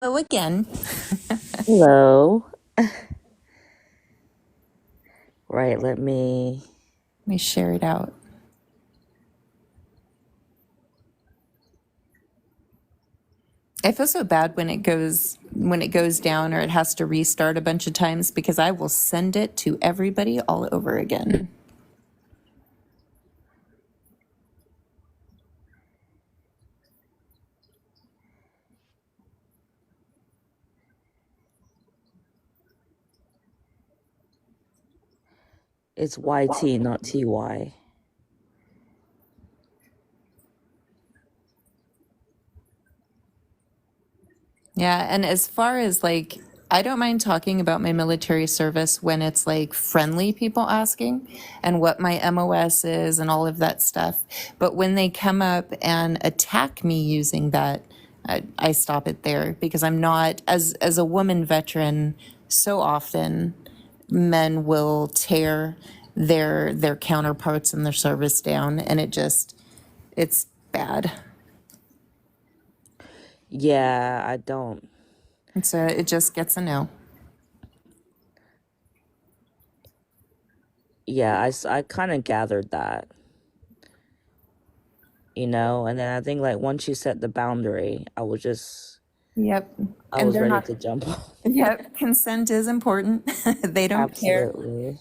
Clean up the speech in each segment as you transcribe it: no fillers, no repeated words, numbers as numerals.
Hello again. Hello. Right, let me. Let me share it out. I feel so bad when it goes down or it has to restart a bunch of times because I will send it to everybody all over again. It's YT, not TY. Yeah, and as far as like I don't mind talking about my military service when it's like friendly people asking and what my MOS is and all of that stuff. But when they come up and attack me using that, I stop it there because I'm not as a woman veteran. So often, men will tear their counterparts in their service down, and it's bad. Yeah, I don't. It just gets a no. Yeah, I kind of gathered that, and then I think like once you set the boundary, Yep. I And was they're ready not. to jump on. Yep. Consent is important. They don't care, Absolutely.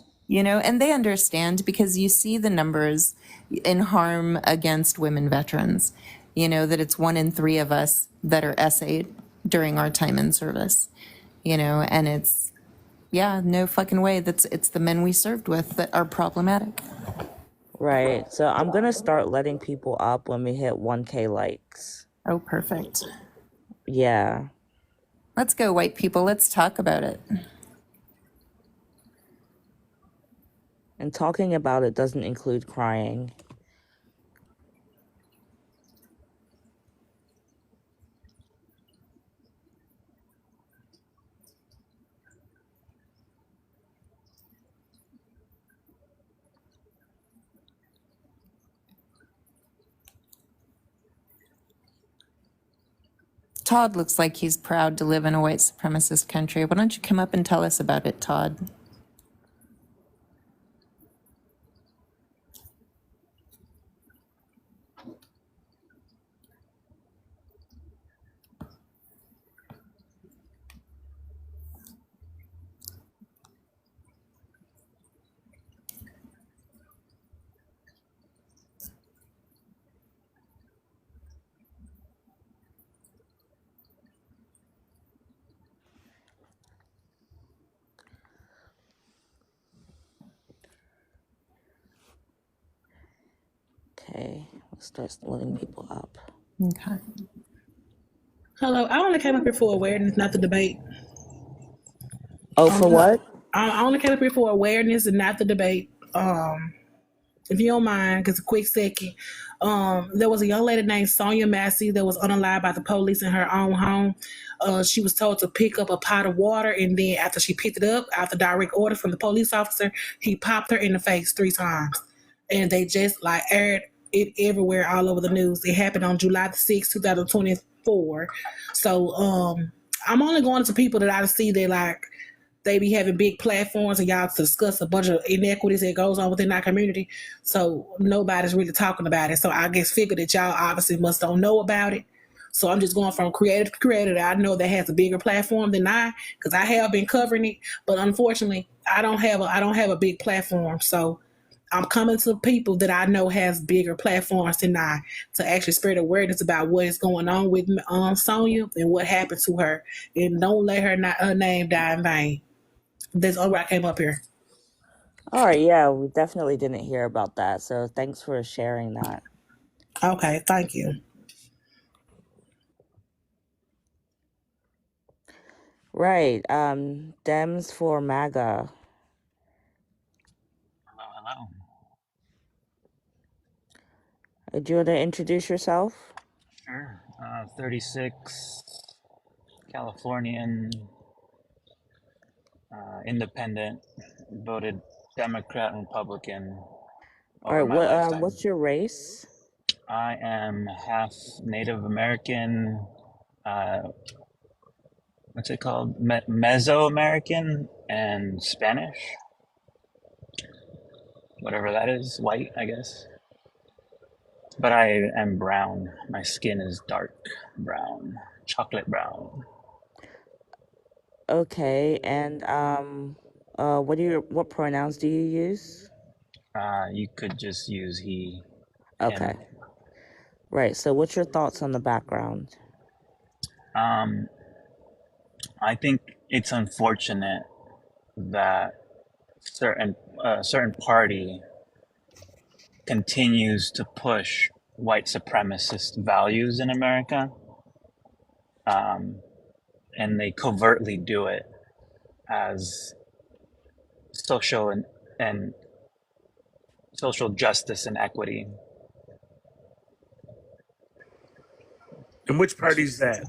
and they understand because you see the numbers in harm against women veterans, that it's 1 in 3 of us that are essayed during our time in service, and yeah, no fucking way. It's the men we served with that are problematic. Right. So I'm gonna start letting people up when we hit 1K likes. Oh, perfect. Yeah. Let's go, white people. Let's talk about it. And talking about it doesn't include crying. Todd looks like he's proud to live in a white supremacist country. Why don't you come up and tell us about it, Todd? Okay, let's start letting people up. Okay. Hello, I only came up here for awareness, not the debate. Oh, for what? I only came up here for awareness and not the debate. If you don't mind, because a quick second, there was a young lady named Sonia Massey that was unalive by the police in her own home. She was told to pick up a pot of water, and then after she picked it up, after direct order from the police officer, he popped her in the face 3 times, and they just like aired it everywhere, all over the news. It happened on July the 6th, 2024. So I'm only going to people that I see that like they be having big platforms and y'all to discuss a bunch of inequities that goes on within our community. So nobody's really talking about it. So I guess figure that y'all obviously must don't know about it. So I'm just going from creator to creator that I know that has a bigger platform than I, because I have been covering it, but unfortunately I don't have a big platform. So I'm coming to people that I know has bigger platforms than I to actually spread awareness about what is going on with Sonya and what happened to her, and don't let her name die in vain. That's all right. I came up here. All right, yeah, we definitely didn't hear about that. So thanks for sharing that. Okay, thank you. Right, Dems for MAGA. Hello, hello. Do you want to introduce yourself? Sure. 36, Californian, independent, voted Democrat and Republican All over right, my lifetime. what's your race? I am half Native American, uh, what's it called? Mesoamerican and Spanish, whatever that is, white, I guess. But I am brown. My skin is dark brown, chocolate brown. Okay, and what pronouns do you use? You could just use he, Okay, him. right. So what's your thoughts on the background? Um, I think it's unfortunate that certain party continues to push white supremacist values in America, and they covertly do it as social and social justice and equity. And which party's that?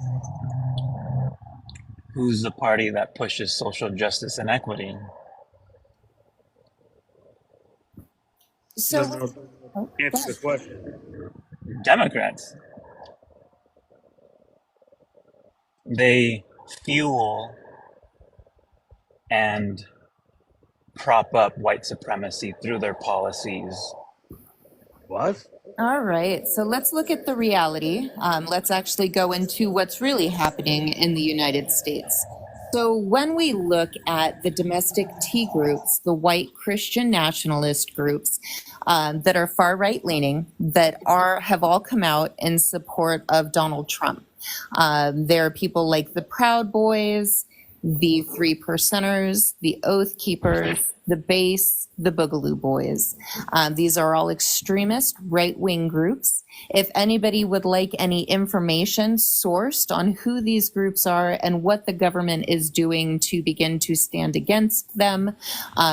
Who's the party that pushes social justice and equity? So, No, oh, answer the question. Democrats. They fuel and prop up white supremacy through their policies. What? all right. So let's look at the reality. Let's actually go into what's really happening in the United States. So when we look at the domestic T groups, the white Christian nationalist groups that are far right leaning, that have all come out in support of Donald Trump. There are people like the Proud Boys, the Three Percenters, the Oath Keepers, the Base, the Boogaloo Boys. These are all extremist right-wing groups. If anybody would like any information sourced on who these groups are and what the government is doing to begin to stand against them,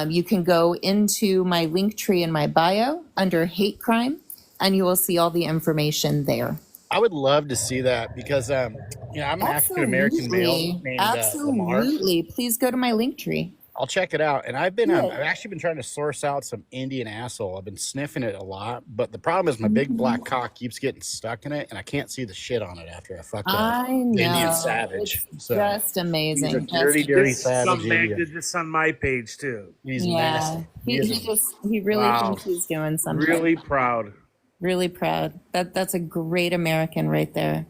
you can go into my link tree in my bio under hate crime, and you will see all the information there. I would love to see that because, I'm an African American male named Lamar. Absolutely. Please go to my link tree. I'll check it out. And I've Yeah. actually been trying to source out some Indian asshole. I've been sniffing it a lot, but the problem is my big black cock keeps getting stuck in it, and I can't see the shit on it after I fuck up. I know. Indian savage. It's So just he's a amazing. dirty, Just- dirty This, savage some man idiot. did this on my page too. He's yeah. nasty. He really Wow. thinks he's doing something. Really proud. Really proud. That's a great American right there.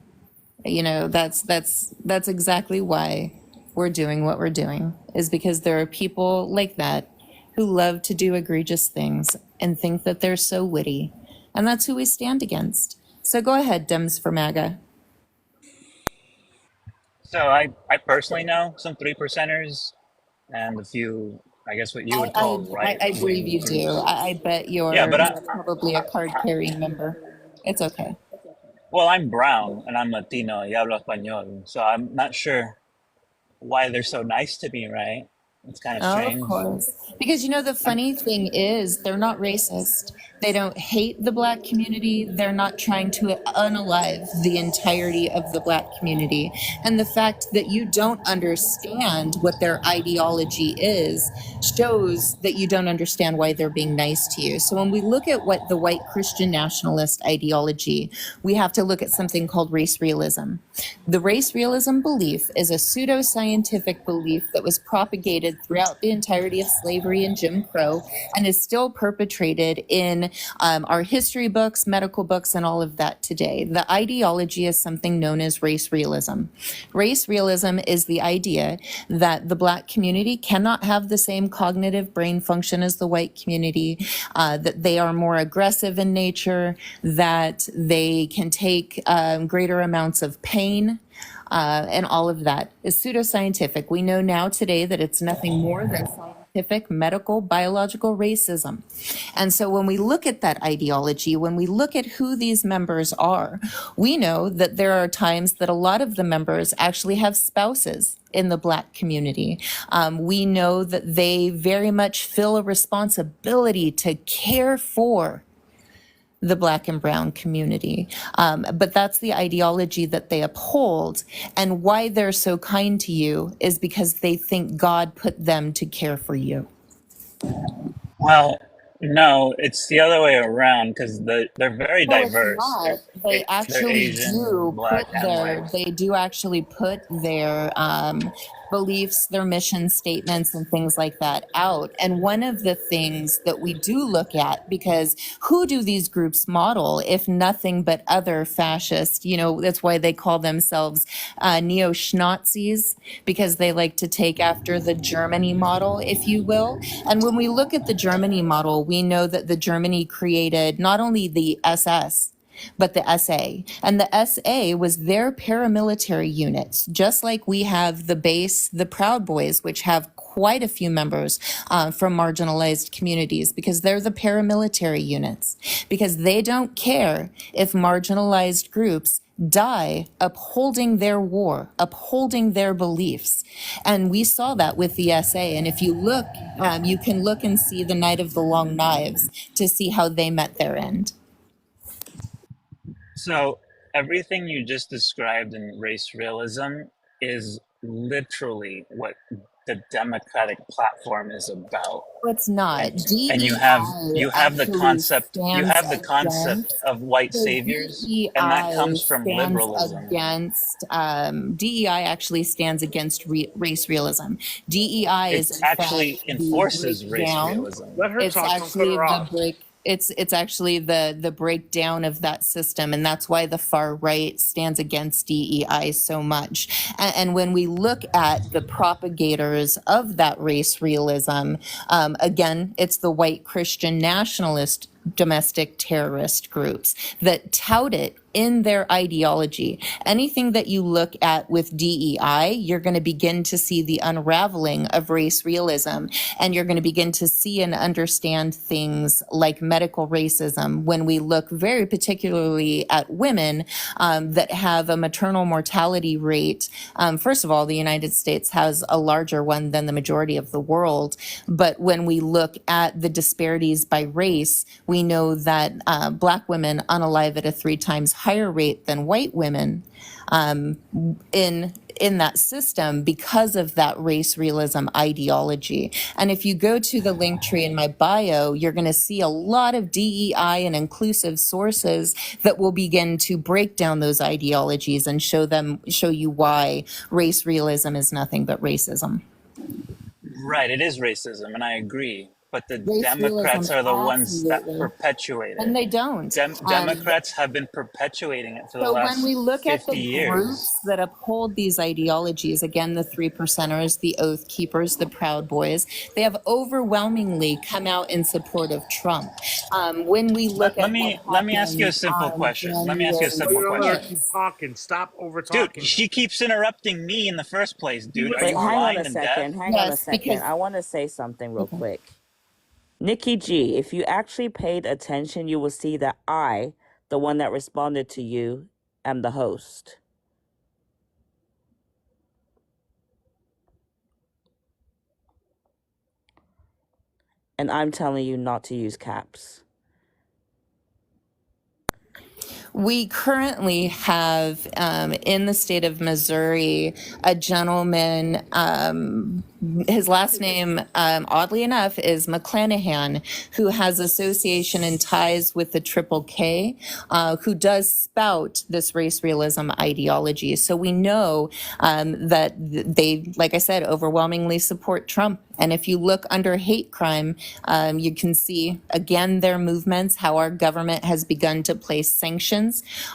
You know, that's exactly why we're doing what we're doing, is because there are people like that who love to do egregious things and think that they're so witty. And that's who we stand against. So go ahead, Dems for MAGA. So I personally know some 3%ers and a few, I guess what you would call right. I believe you do. I bet you're, Yeah, but you're probably a card carrying member. It's okay. Well, I'm brown and I'm Latino y hablo español, so I'm not sure why they're so nice to me, right? It's kind of Oh, strange. of course. Because you know, the funny thing is, they're not racist. They don't hate the black community. They're not trying to unalive the entirety of the black community. And the fact that you don't understand what their ideology is shows that you don't understand why they're being nice to you. So when we look at what the white Christian nationalist ideology, we have to look at something called race realism. The race realism belief is a pseudoscientific belief that was propagated throughout the entirety of slavery and Jim Crow and is still perpetrated in our history books, medical books, and all of that today. The ideology is something known as race realism. Race realism is the idea that the black community cannot have the same cognitive brain function as the white community, that they are more aggressive in nature, that they can take greater amounts of pain, and all of that is pseudoscientific. We know now today that it's nothing more than scientific, medical, biological racism. And so when we look at that ideology, when we look at who these members are, we know that there are times that a lot of the members actually have spouses in the black community. We know that they very much feel a responsibility to care for the black and brown community. But that's the ideology that they uphold. And why they're so kind to you is because they think God put them to care for you. Well, No, it's the other way around because they're very Well, it's diverse. not. They They're actually Asian, black, and white. they do actually put their beliefs, their mission statements, and things like that out. And one of the things that we do look at, because who do these groups model if nothing but other fascist, that's why they call themselves neo-Schnazis, because they like to take after the Germany model, if you will. And when we look at the Germany model, we know that the Germany created not only the SS, but the SA. And the SA was their paramilitary units, just like we have the base, the Proud Boys, which have quite a few members from marginalized communities, because they're the paramilitary units, because they don't care if marginalized groups die upholding their war, upholding their beliefs. And we saw that with the SA. And if you look, you can look and see the Night of the Long Knives to see how they met their end. So everything you just described in race realism is literally what the Democratic platform is about. It's not. And you have the concept of white saviors, and that comes from liberalism. DEI actually stands against race realism. DEI It actually enforces race realism. Let her It's talk. Don't cut actually her off. it's actually the breakdown of that system, and that's why the far right stands against DEI so much. And when we look at the propagators of that race realism, again, it's the white Christian nationalist domestic terrorist groups that tout it in their ideology. Anything that you look at with DEI, you're going to begin to see the unraveling of race realism, and you're going to begin to see and understand things like medical racism when we look very particularly at women that have a maternal mortality rate. First of all, the United States has a larger one than the majority of the world, but when we look at the disparities by race, we know that Black women unalive at a 3 times higher rate than white women in that system because of that race realism ideology. And if you go to the link tree in my bio, you're going to see a lot of DEI and inclusive sources that will begin to break down those ideologies and show you why race realism is nothing but racism. Right, it is racism, and I agree. But the Race Democrats realism, are the ones that absolutely. perpetuate it. And they don't. Democrats have been perpetuating it for the So last when we look at 50 the years. groups that uphold these ideologies, again, the 3 percenters, the Oath Keepers, the Proud Boys, they have overwhelmingly come out in support of Trump. When we look Let at me what ask you a happened simple on question. Let me ask you a January simple You don't let her question. keep talking. Stop over Dude, talking. she keeps interrupting me in the first place, dude. Are Wait, you hang on blind a and second. deaf? Hang on a Yes, second. because I want to say something real quick. Nikki G, if you actually paid attention, you will see that I, the one that responded to you, am the host. And I'm telling you not to use caps. we currently have in the state of Missouri a gentleman, his last name, oddly enough, is McClanahan, who has association and ties with the Triple K, who does spout this race realism ideology. So we know that they, like I said, overwhelmingly support Trump. And if you look under hate crime, you can see, again, their movements, how our government has begun to place sanctions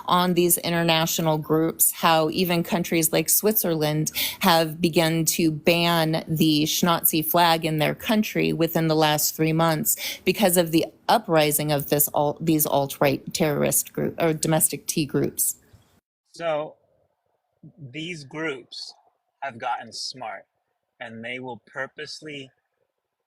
on these international groups, how even countries like Switzerland have begun to ban the Schnazi flag in their country within the last 3 months because of the uprising of these alt-right terrorist group or domestic T groups. So these groups have gotten smart, and they will purposely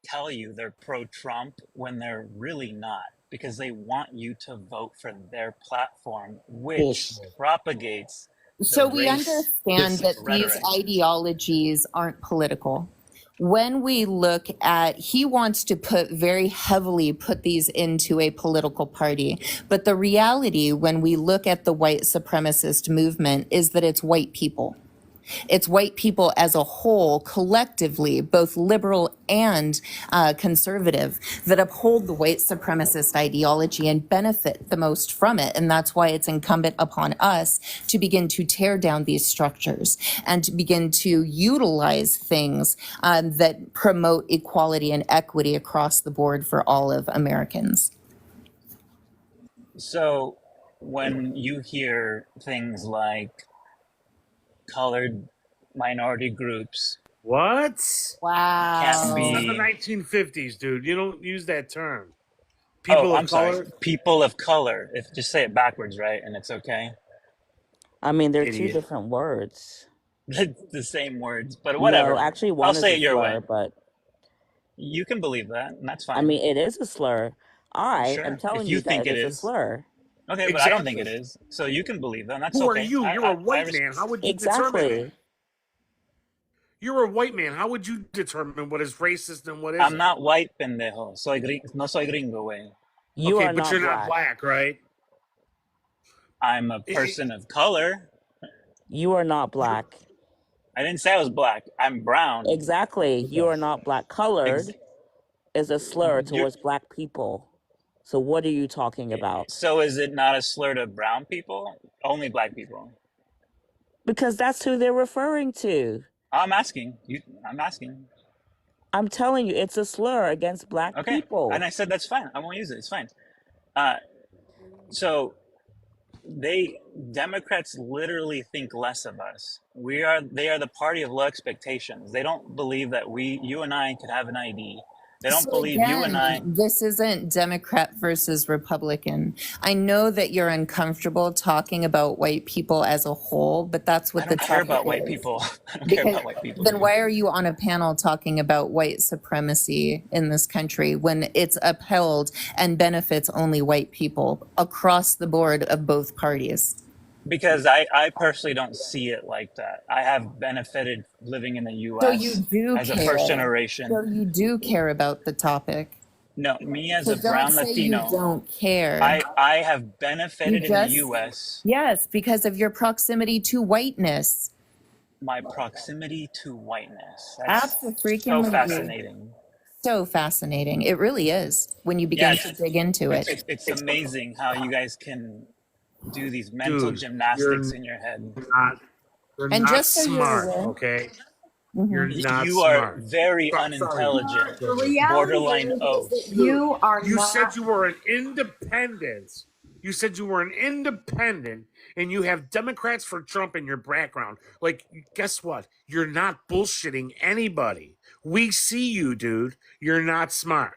tell you they're pro-Trump when they're really not, because they want you to vote for their platform, which Bullshit. propagates So we race understand that these rhetoric. ideologies aren't political. When we look at, he wants to put these into a political party. But the reality, when we look at the white supremacist movement, is that it's white people. It's white people as a whole, collectively, both liberal and conservative, that uphold the white supremacist ideology and benefit the most from it. And that's why it's incumbent upon us to begin to tear down these structures and to begin to utilize things that promote equality and equity across the board for all of Americans. So when you hear things like colored minority groups What? can't Wow. It's not the be 1950s, dude. You don't use that term. oh, People I'm of sorry, color? people of color. If just say it backwards, right? And it's okay. I mean, they're two Idiot. different words. The same words, but No, whatever. actually, I'll one is say a it your way. slur, but You can believe that, and that's I fine. mean, it is a slur. I am Sure, if telling you you that think it it is a is. slur. Okay, but I don't think it Exactly. is. So you can believe that, and that's Who are okay. you? You're a I white man. How would you determine Exactly. that? You're a white man. How would you determine what is racist and what I'm isn't? not white, pendejo. No soy gringo, güey. You Okay, are but not you're not black. black, right? I'm a person of color. You are not black. I didn't say I was black. I'm brown. Exactly. You are not black. Colored Ex- is a slur you towards black people. So what are you talking about? so is it not a slur to brown people? Only black people. Because that's who they're referring to. I'm asking. I'm asking. I'm telling you, it's a slur against black Okay. people. And I said that's fine. I won't use it. It's fine. So Democrats literally think less of us. They are the party of low expectations. They don't believe that you and I could have an ID. They don't So believe you and I. again, this isn't Democrat versus Republican. I know that you're uncomfortable talking about white people as a whole, but that's what I the don't care topic about white is. people. I don't care Because about white people. then why are you on a panel talking about white supremacy in this country when it's upheld and benefits only white people across the board of both parties? Because I personally don't see it like that. I have benefited living in the So you U.S. do as a first care. generation. So you do care about the topic. No, me as So a don't brown say you Latino, don't care. I have You benefited in the just, U.S. yes, because of your proximity to whiteness. My proximity to whiteness. That's so Absolutely. fascinating. So fascinating. It really is when you Yeah, begin to dig into it. it's amazing how you guys can do these mental Dude, gymnastics in your head. You're And not just so you're smart, aware, okay? mhm, You're not You are smart. very Sorry. unintelligent, The reality borderline is oaf. that you are You not. said you were an independent. You said you were an independent and you have Democrats for Trump in your background. Like, guess what? You're not bullshitting anybody. We see you, dude. You're not smart.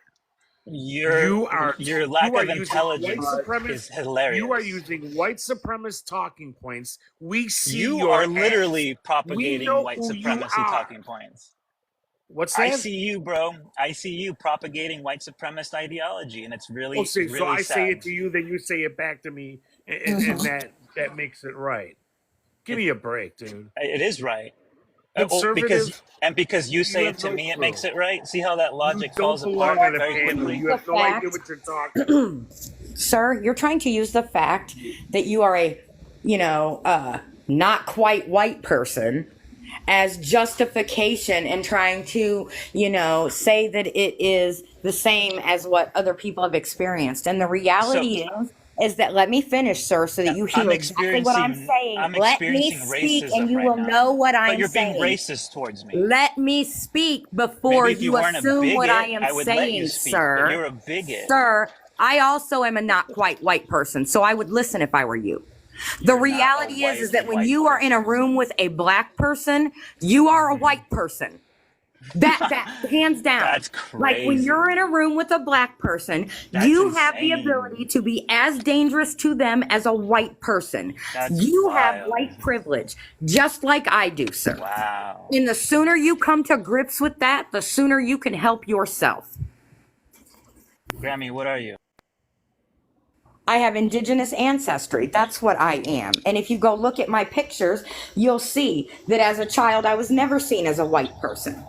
Your lack You of are using white intelligence is supremacist. hilarious. You are using white supremacist talking points. We see You your are literally ass. We propagating know white who you supremacy are. talking points. What's I that? see you, bro. I see you propagating white supremacist ideology, and it's really, Okay, so really I say sad. it to you, then you say it back to me, and that makes it right. Give me a break, dude. It is right. Conservative, Because you say you it have to no me, it clue. makes it right. See how that You logic don't falls belong apart on a very panel. quickly? You have The no idea fact, what you're talking. sir, you're trying to use the fact that you are a, not quite white person as justification and trying to, say that it is the same as what other people have experienced. And the So reality is that, let me finish, sir, so that you I'm hear exactly what I'm saying. I'm Let me experiencing speak and racism you right will now. know what But I'm you're being saying. racist towards me. Let me speak before Maybe if you you weren't a assume what I bigot, am I would let you saying, speak. But sir. you're a bigot. Sir, I also am a not quite white person, so I would listen if I were you. The You're not a reality is that when white you are in a person. room with a black person, you are a white person. That hands down. That's Like when crazy. you're in a room with a black person, That's you have the insane. ability to be as dangerous to them as a white person. That's You have wild. white privilege, just like I do, sir. Wow. And the sooner you come to grips with that, the sooner you can help yourself. Grammy, what are you? I have indigenous ancestry. That's what I am. And if you go look at my pictures, you'll see that as a child, I was never seen as a white person.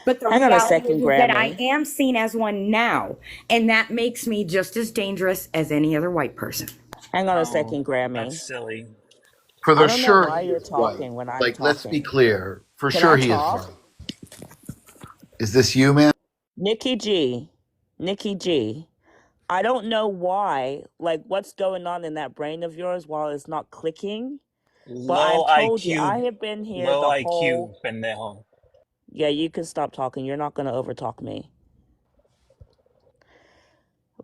But the Hang on a reality second, is that I Grammy. am seen as one now. And that makes me just as dangerous as any other white person. Hang on a Oh, second, Grammy. that's silly. For I the don't know sure why he you're is white. talking when I'm Like, let's be talking. clear. For Can I sure he is talk? white. Is this you, man? Nikki G. Nikki G. I don't know why, like, what's going on in that brain of yours while it's not clicking. But Low I've told you, IQ, I have been here low the whole. IQ, pendejo. Yeah, you can stop talking. You're not going to overtalk me.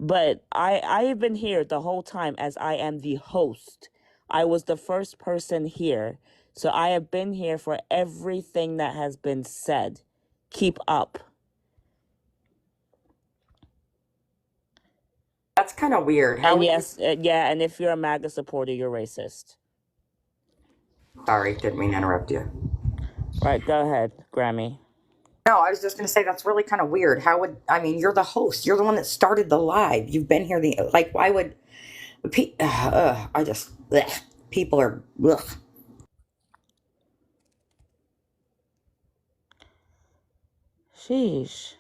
But I have been here the whole time as I am the host. I was the first person here. So I have been here for everything that has been said. Keep up. That's kind of weird. How And would you? yes, yeah, and if you're a MAGA supporter, you're racist. Sorry, didn't mean to interrupt you. Right, go ahead, Grammy. No, I was just going to say that's really kind of weird. How would I mean? You're the host. You're the one that started the live. You've been here. The like. Why would? I just. Ugh, people are. Ugh. Sheesh.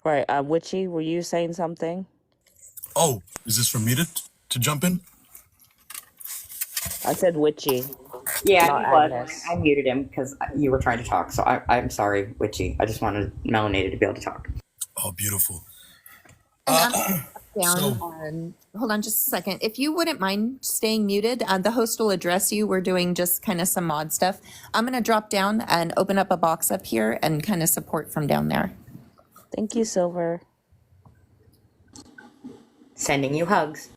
Right, Witchy, were you saying something? Oh, is this for me to jump in? I said Witchy, Yeah, not he was. Agnes. I muted him because you were trying to talk. So I'm sorry, Witchy. I just wanted Melanated to be able to talk. Oh, beautiful. And I'm down So, on, hold on just a second. If you wouldn't mind staying muted, the host will address you. We're doing just kind of some mod stuff. I'm going to drop down and open up a box up here and kind of support from down there. Thank you, Silver. Sending you hugs.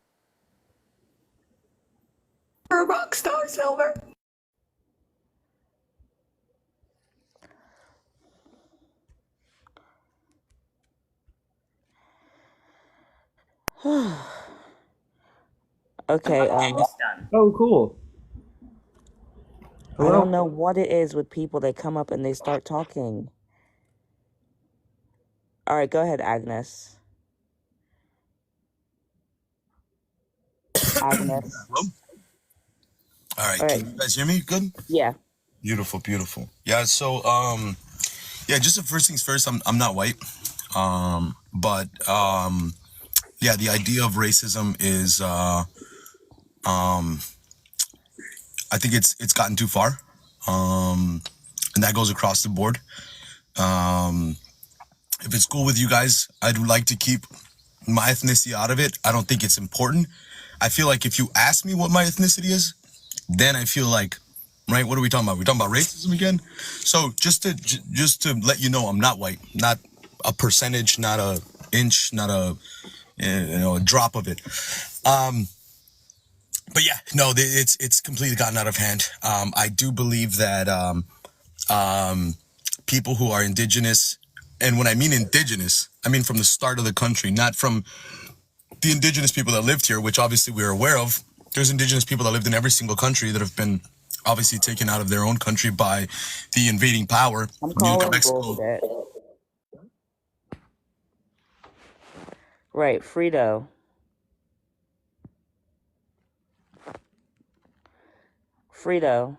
You're a rock star, Silver. Okay, Oh, cool. I don't Hello? know what it is with people. They come up and they start talking. All right, go ahead, Agnes. Agnes. hello? All right, All can right, you guys hear me? Good. yeah. Beautiful, beautiful. Yeah. So, yeah. Just the first things first. I'm not white. But yeah, the idea of racism is, I think it's gotten too far. And that goes across the board. If it's cool with you guys, I'd like to keep my ethnicity out of it. I don't think it's important. I feel like if you ask me what my ethnicity is, then I feel like, right? What are we talking about? We're talking about racism again. So just to let you know, I'm not white, not a percentage, not a inch, not a a drop of it. But yeah, no, it's completely gotten out of hand. I do believe that people who are indigenous, and when I mean indigenous, I mean from the start of the country, not from the indigenous people that lived here, which obviously we're aware of. There's indigenous people that lived in every single country that have been obviously taken out of their own country by the invading power. I'm You look at calling Mexico. bullshit. Right, Frito. Frito.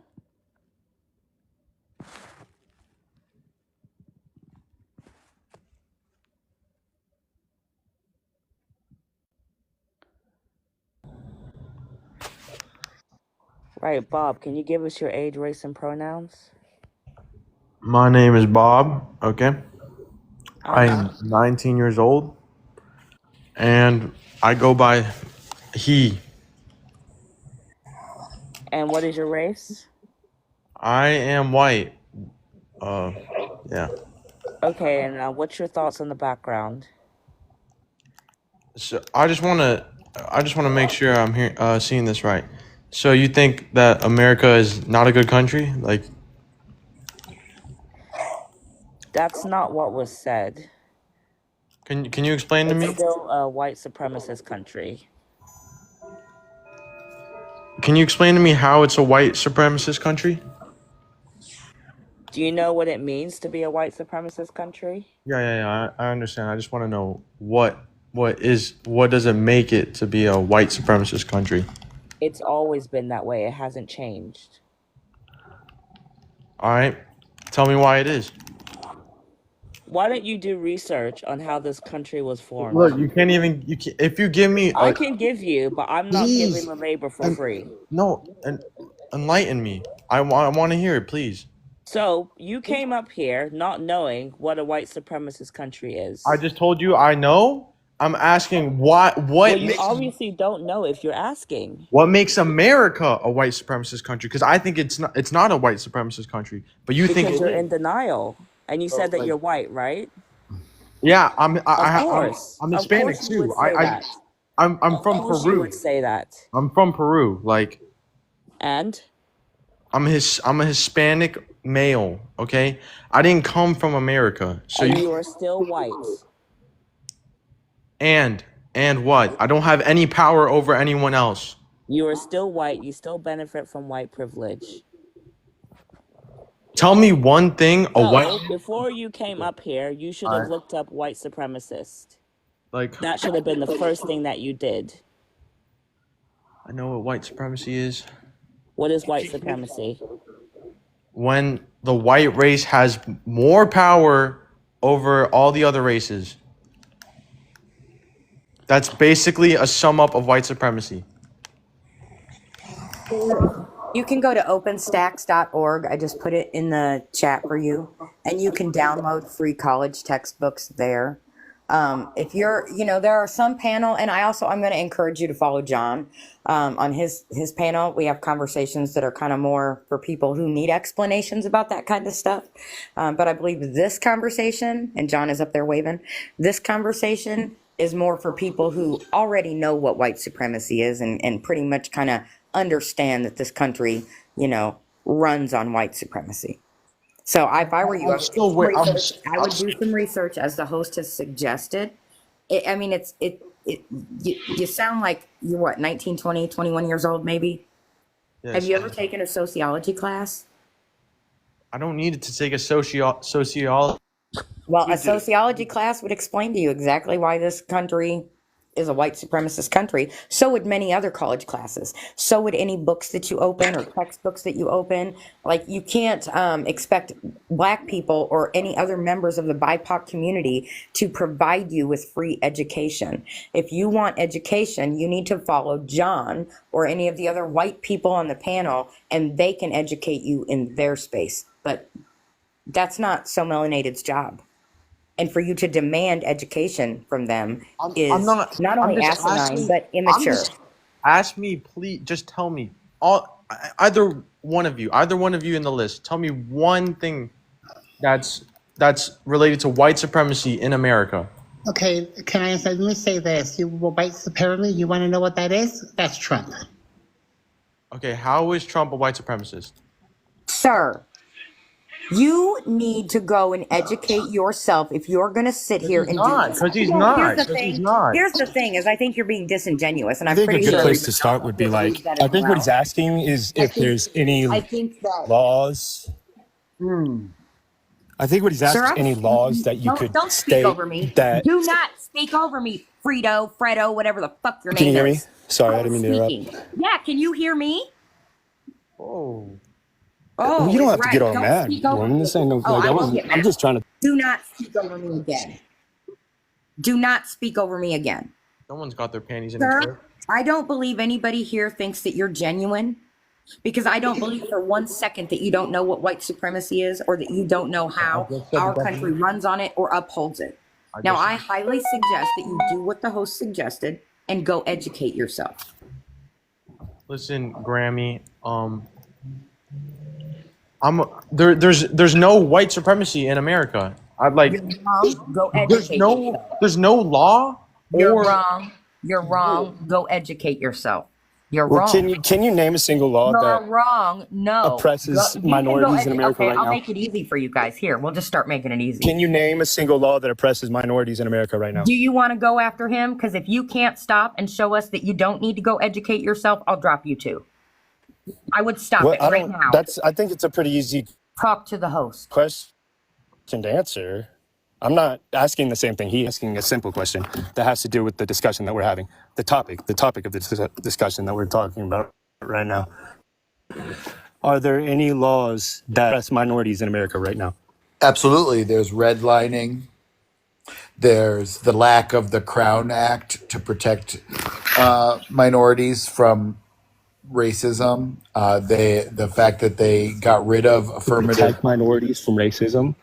Right, Bob, can you give us your age, race, and pronouns? My name is Bob, okay? Uh-huh. I'm 19 years old, and I go by he. And what is your race? I am white. Yeah. Okay, and what's your thoughts on the background? So I just want to make sure I'm here seeing this right. So you think that America is not a good country? Like, That's not what was said. can you explain to It's me? still a white supremacist country. Can you explain to me how it's a white supremacist country? Do you know what it means to be a white supremacist country? Yeah. I understand. I just want to know what does it make it to be a white supremacist country? It's always been that way. It hasn't changed. All right. Tell me why it is. Why don't you do research on how this country was formed? Look, you can't even. If you give me, I can give you, but I'm not giving the labor for free. no, and enlighten me. I want to hear it, please. So you came up here not knowing what a white supremacist country is. I just told you I know. I'm asking what Well, you makes obviously don't know if you're asking. what makes America a white supremacist country? Because I think it's not a white supremacist country, but you think Because it you're is. in denial. And you said that you're white, right? Yeah, Of course. I'm Of Hispanic course you too. would say that. I'm Of from course you Peru. would say that. I'm from Peru. Like And I'm a Hispanic male. Okay, I didn't come from America. So you are still white. and what? I don't have any power over anyone else. You are still white. You still benefit from white privilege. Tell me one thing. So before you came up here, you should have Alright. looked up white supremacist. Like That should have been the first thing that you did. I know what white supremacy is. What is white supremacy? When the white race has more power over all the other races. That's basically a sum up of white supremacy. You can go to openstacks.org. I just put it in the chat for you, and you can download free college textbooks there. If you're, there are some panel, and I'm going to encourage you to follow John on his panel. We have conversations that are kind of more for people who need explanations about that kind of stuff. But I believe this conversation, and John is up there waving, this conversation is more for people who already know what white supremacy is and pretty much kind of understand that this country, runs on white supremacy. So if I were you, I would do some research as the host has suggested. You sound like you're what, 19, 20, 21 years old maybe? Yes. Have you ever taken a sociology class? I don't need to take a sociology. Well, a sociology class would explain to you exactly why this country is a white supremacist country. So would many other college classes. So would any books that you open or textbooks that you open. Like, you can't expect Black people or any other members of the BIPOC community to provide you with free education. If you want education, you need to follow John or any of the other white people on the panel, and they can educate you in their space. But that's not So Melanated's job. And for you to demand education from them is not only asinine, but immature. Ask me, please. Just tell me. Either one of you in the list, tell me one thing that's related to white supremacy in America. Okay, can I answer? Let me say this. You white supremacy, you want to know what that is? That's Trump. Okay, how is Trump a white supremacist? Sir, you need to go and educate yourself if you're going to sit here and do this. Because he's not. Here's the thing is I think you're being disingenuous, and I think a good place to start would be like, I think what he's asking is if there's any laws. I think what he's asking is any laws that you could don't state speak over me. that. Do not speak over me, Fredo, whatever the fuck your name is. Can you hear me? Sorry, I didn't mean to interrupt. Yeah, can you hear me? Oh. Oh, Well, you don't have to right. get all Don't mad. speak over me. This ain't no, Oh, I won't get I'm mad. just trying to. Do not speak over me again. Do not speak over me again. Someone's got their panties in a chair. Sir, I don't believe anybody here thinks that you're genuine, because I don't believe for 1 second that you don't know what white supremacy is, or that you don't know how our country runs on it or upholds it. Now, I highly suggest that you do what the host suggested and go educate yourself. Listen, Grammy. There's no white supremacy in America. I'd like. You're wrong. Go educate yourself. There's no law. You're wrong. You're wrong. Go educate yourself. You're Well, wrong. can you name a single law You're that wrong. No. oppresses You can minorities go in America okay, right I'll now? make it easy for you guys. Here, we'll just start making it easy. Can you name a single law that oppresses minorities in America right now? Do you want to go after him? Because if you can't stop and show us that you don't need to go educate yourself, I'll drop you too. I would stop Well, it right now. I think it's a pretty easy Talk to the host. question to answer. I'm not asking the same thing. He's asking a simple question that has to do with the discussion that we're having, the topic of the discussion that we're talking about right now. Are there any laws that oppress minorities in America right now? Absolutely. There's redlining. There's the lack of the Crown Act to protect minorities from racism. The fact that they got rid of affirmative. Protect minorities from racism.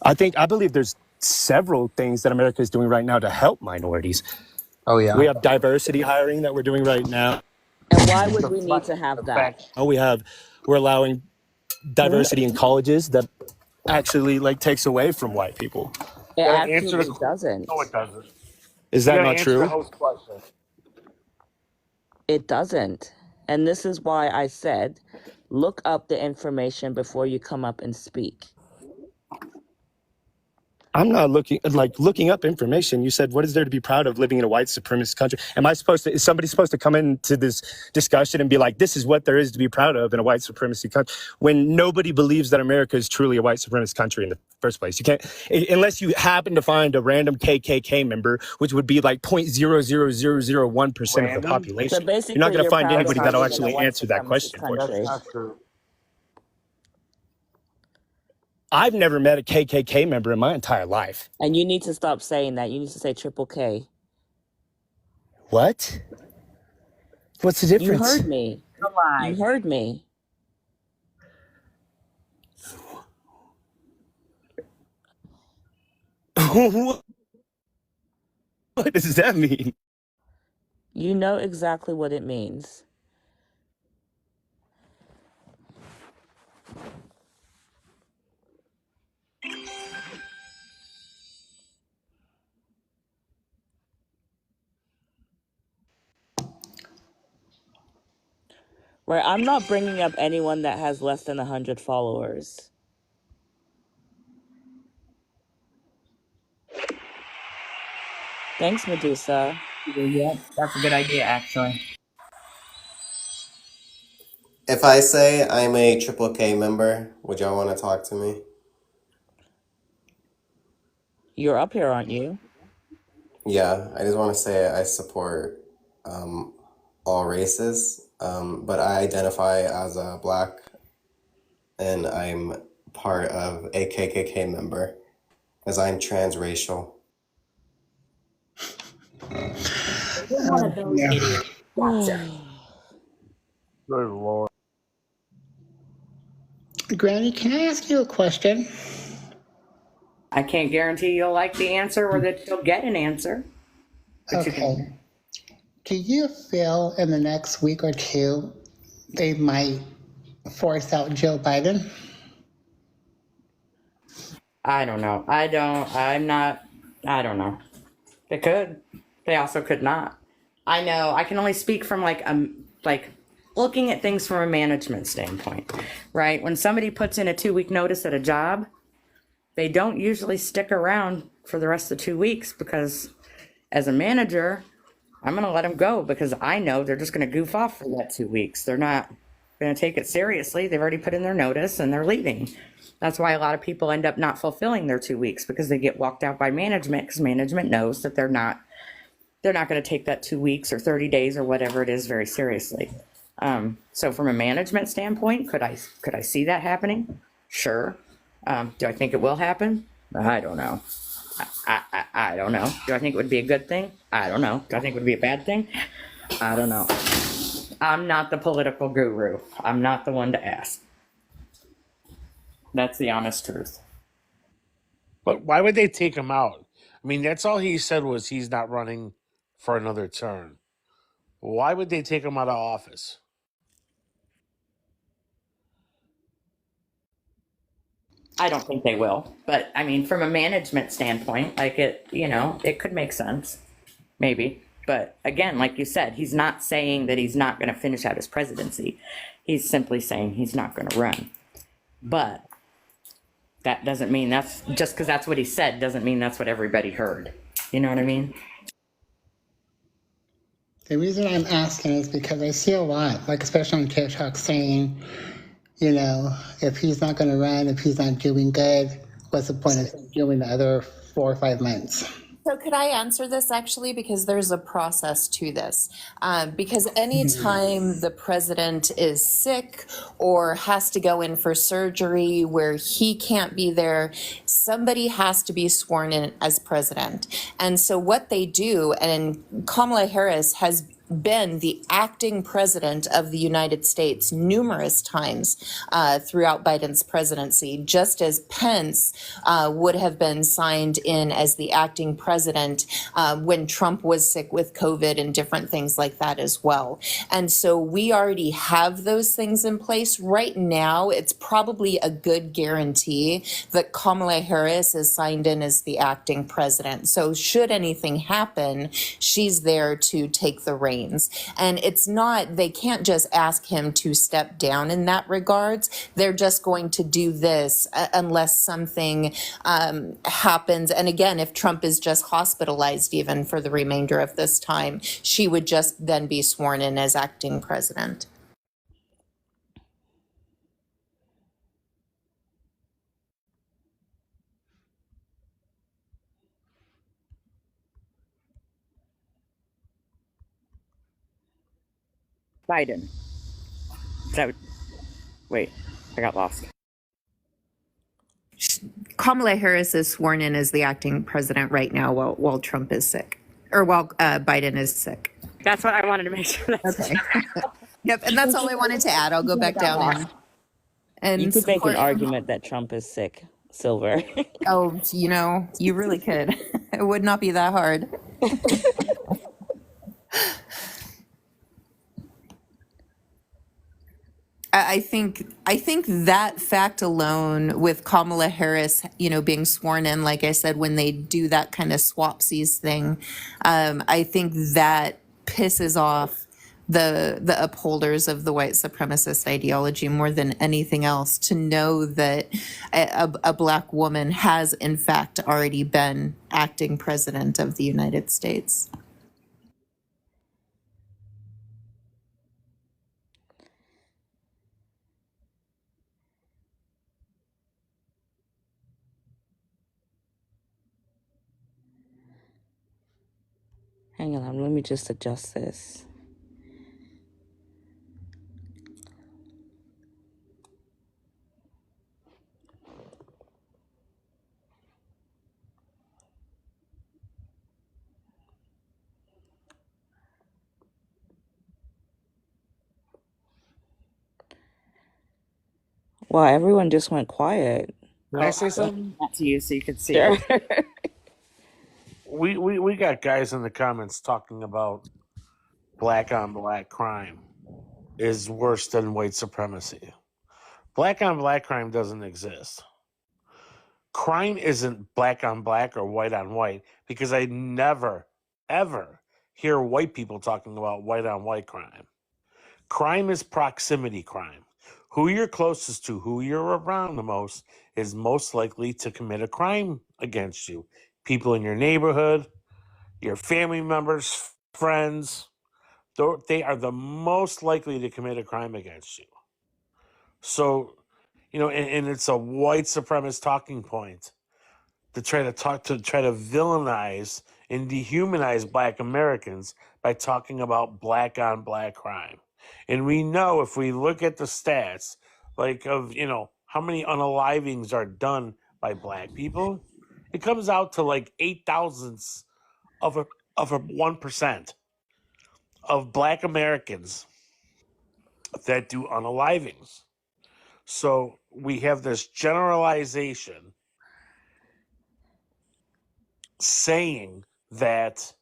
I believe there's several things that America is doing right now to help minorities. Oh yeah. We have diversity hiring that we're doing right now. And why would we need to have that? We're allowing diversity in colleges that actually like takes away from white people. It actually doesn't. No, it doesn't. Is that not true? It doesn't. And this is why I said, look up the information before you come up and speak. I'm not looking up information. You said, what is there to be proud of living in a white supremacist country? Is somebody supposed to come into this discussion and be like, this is what there is to be proud of in a white supremacy country, when nobody believes that America is truly a white supremacist country in the first place? You can't, unless you happen to find a random KKK member, which would be like 0.00001% of the population. So basically, you're not going to find proud of anybody that'll living in a actually white answer that supremacist question for you. country. That's not true. I've never met a KKK member in my entire life. And you need to stop saying that. You need to say triple K. What? What's the difference? You heard me. You heard me. What does that mean? You know exactly what it means. Where I'm not bringing up anyone that has less than 100 followers. Thanks, Medusa. Yeah, that's a good idea, actually. If I say I'm a Triple K member, would y'all want to talk to me? You're up here, aren't you? Yeah, I just want to say I support all races, but I identify as a Black, and I'm part of a KKK member, as I'm transracial. One of those idiots. Gotcha. Good Lord. Granny, can I ask you a question? I can't guarantee you'll like the answer or that you'll get an answer. But Okay. Do you feel in the next week or two they might force out Joe Biden? I don't know. I don't know. They could. They also could not. I know. I can only speak from like looking at things from a management standpoint, right? When somebody puts in a 2-week notice at a job, they don't usually stick around for the rest of the 2 weeks, because as a manager, I'm going to let them go because I know they're just going to goof off for that 2 weeks. They're not going to take it seriously. They've already put in their notice and they're leaving. That's why a lot of people end up not fulfilling their 2 weeks, because they get walked out by management, because management knows that they're not going to take that 2 weeks or 30 days or whatever it is very seriously. So from a management standpoint, could I see that happening? Sure. Do I think it will happen? I don't know. I don't know. Do I think it would be a good thing? I don't know. Do I think it would be a bad thing? I don't know. I'm not the political guru. I'm not the one to ask. That's the honest truth. But why would they take him out? I mean, that's all he said was he's not running for another term. Why would they take him out of office? I don't think they will. But I mean, from a management standpoint, like it could make sense. Maybe. But again, like you said, he's not saying that he's not going to finish out his presidency. He's simply saying he's not going to run. But that doesn't mean just because that's what he said doesn't mean that's what everybody heard. You know what I mean? The reason I'm asking is because I see a lot, like especially on TikTok, saying, if he's not going to run, if he's not doing good, what's the point of doing the other 4 or 5 months? So could I answer this actually? Because there's a process to this. Because anytime the president is sick or has to go in for surgery where he can't be there, somebody has to be sworn in as president. And so what they do, and Kamala Harris has been the acting president of the United States numerous times throughout Biden's presidency, just as Pence would have been signed in as the acting president when Trump was sick with COVID and different things like that as well. And so we already have those things in place. Right now, it's probably a good guarantee that Kamala Harris is signed in as the acting president. So should anything happen, she's there to take the reins. And it's not, they can't just ask him to step down in that regards. They're just going to do this unless something happens. And again, if Trump is just hospitalized even for the remainder of this time, she would just then be sworn in as acting president. Biden. Wait, I got lost. Kamala Harris is sworn in as the acting president right now while Trump is sick, or while Biden is sick. That's what I wanted to make sure. Okay. Yep, and that's all I wanted to add. I'll go back down and You could make an support- argument that Trump is sick, Silver. Oh, you really could. It would not be that hard. I think that fact alone, with Kamala Harris, being sworn in, like I said, when they do that kind of swapsies thing, I think that pisses off the upholders of the white supremacist ideology more than anything else, to know that a Black woman has in fact already been acting president of the United States. Hang on, let me just adjust this. Wow, everyone just went quiet. Can I say something? That to you so you could see Sure. it. We got guys in the comments talking about black on black crime is worse than white supremacy. Black on black crime doesn't exist. Crime isn't black on black or white on white, because I never, ever hear white people talking about white on white crime. Crime is proximity crime. Who you're closest to, who you're around the most, is most likely to commit a crime against you. People in your neighborhood, your family members, friends, they are the most likely to commit a crime against you. So, and it's a white supremacist talking point to try to villainize and dehumanize Black Americans by talking about black on black crime. And we know, if we look at the stats, like of, how many unalivings are done by Black people, it comes out to like 0.008 of a 1% of Black Americans that do unalivings. So we have this generalization saying that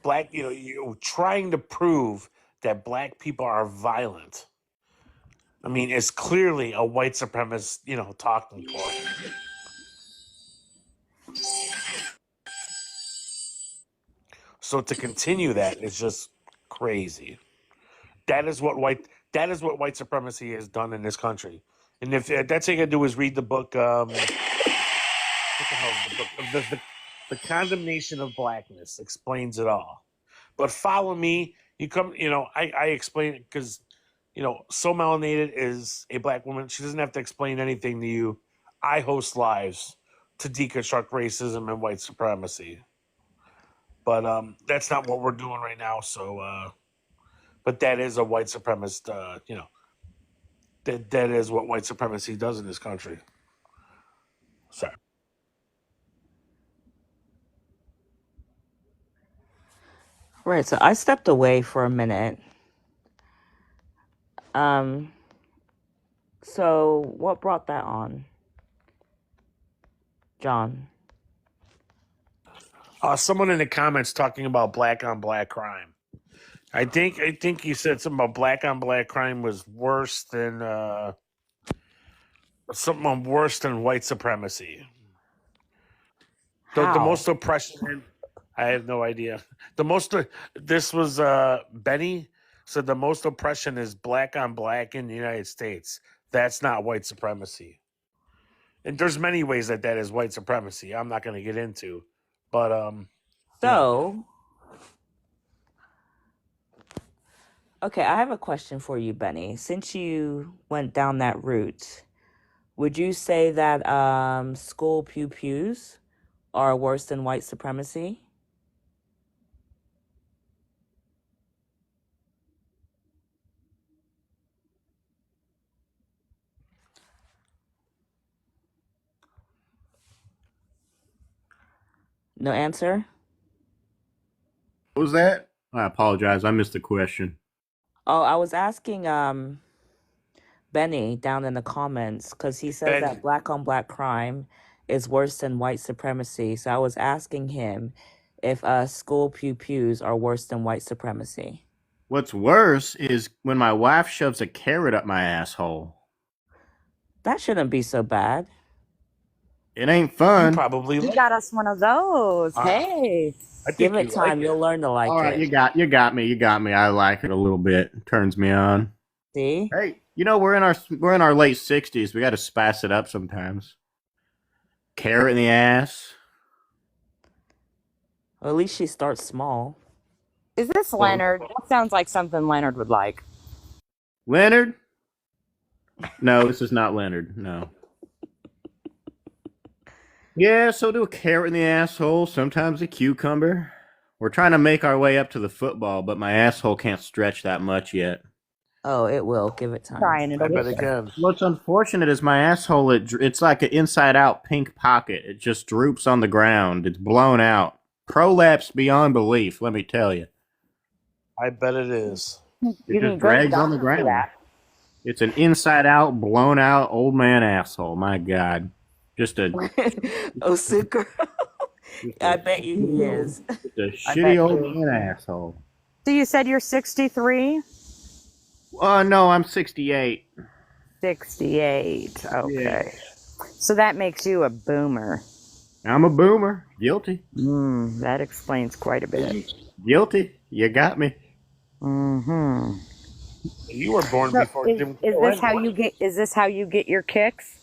Black, you're trying to prove that Black people are violent. I mean, it's clearly a white supremacist, talking point. So to continue that is just crazy. That is what white supremacy has done in this country. And if that's all you gotta do is read the book, what the hell is the book? The Condemnation of Blackness explains it all. But follow me. You come, I explain it because, So Melanated is a Black woman. She doesn't have to explain anything to you. I host lives to deconstruct racism and white supremacy. But that's not what we're doing right now. So, but that is a white supremacist. That is what white supremacy does in this country. Sorry. Right. So I stepped away for a minute. So what brought that on, John? Someone in the comments talking about black on black crime. I think you said something about black on black crime was worse than something worse than white supremacy. The How? most oppression. I have no idea. This was Benny said the most oppression is black on black in the United States. That's not white supremacy. And there's many ways that is white supremacy. I'm not going to get into, but So, okay, I have a question for you, Benny. Since you went down that route, would you say that school pew-pews are worse than white supremacy? No answer? What was that? I apologize. I missed the question. Oh, I was asking Benny down in the comments because he says Benny. that black on black crime is worse than white supremacy. So I was asking him if school pew-pews are worse than white supremacy. What's worse is when my wife shoves a carrot up my asshole. That shouldn't be so bad. It ain't You fun. probably You like got us one of those. Ah, Hey. I think Give you it time. like it. You'll learn to like All right, it. you got me. You got me. I like it a little bit. Turns me on. See? Hey, we're in our late 60s. We got to spice it up sometimes. Carrot in the ass. Well, at least she starts small. Is this Leonard? That sounds like something Leonard would like. Leonard? No, this is not Leonard. No. Yeah, so do a carrot in the asshole, sometimes a cucumber. We're trying to make our way up to the football, but my asshole can't stretch that much yet. Oh, it will. Give it time. Trying it I over bet there. again. What's unfortunate is my asshole, it's like an inside-out pink pocket. It just droops on the ground. It's blown out. Prolapse beyond belief, let me tell you. I bet it is. It You just need great drags on the doctor for ground. that. It's an inside-out, blown-out old man asshole. My God. Just a Osuka. I bet you he is. just a I shitty bet old you. man asshole. So you said you're 63? No, I'm 68. 68. Okay. So that makes you a boomer. I'm a boomer. Guilty. That explains quite a bit. Guilty. You got me. Mm-hmm. You were born So before Jim is Crow this how anyway. you get? Is this how you get your kicks?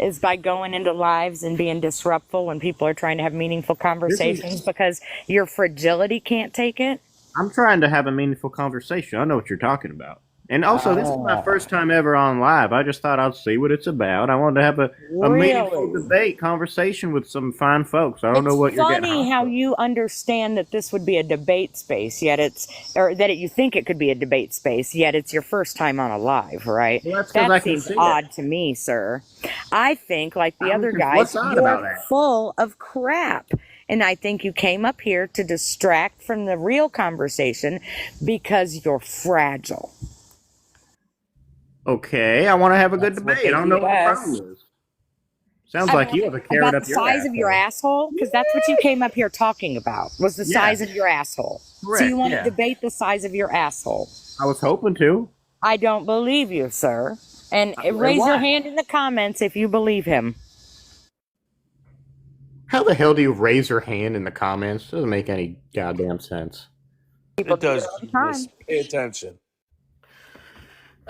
Is by going into lives and being disruptful when people are trying to have meaningful conversations because your fragility can't take it? I'm trying to have a meaningful conversation. I know what you're talking about. And also, this is my first time ever on live. I just thought I'd see what it's about. I wanted to have a meaningful Really? debate, conversation with some fine folks. I don't know It's what you're getting funny hot how for. you understand that this would be a debate space, yet you think it could be a debate space, yet it's your first time on a live, right? Well, that's because I That can seems see it. odd to me, sir. I think, like the other What's guys, odd about you're that? full of crap. And I think you came up here to distract from the real conversation because you're fragile. Okay, I want to have a good That's what debate. I they don't know do what the best. problem is. Sounds like you have a carrot About up the your size of your asshole. asshole? Because that's what you came up here talking about, was the Yeah, size of your asshole. So correct. you want to Yeah, debate the size of your asshole. I was hoping to. I don't believe you, sir. And And raise your why? hand in the comments if you believe him. How the hell do you raise your hand in the comments? Doesn't make any goddamn sense. People It do it does, all the genius. time. Pay attention.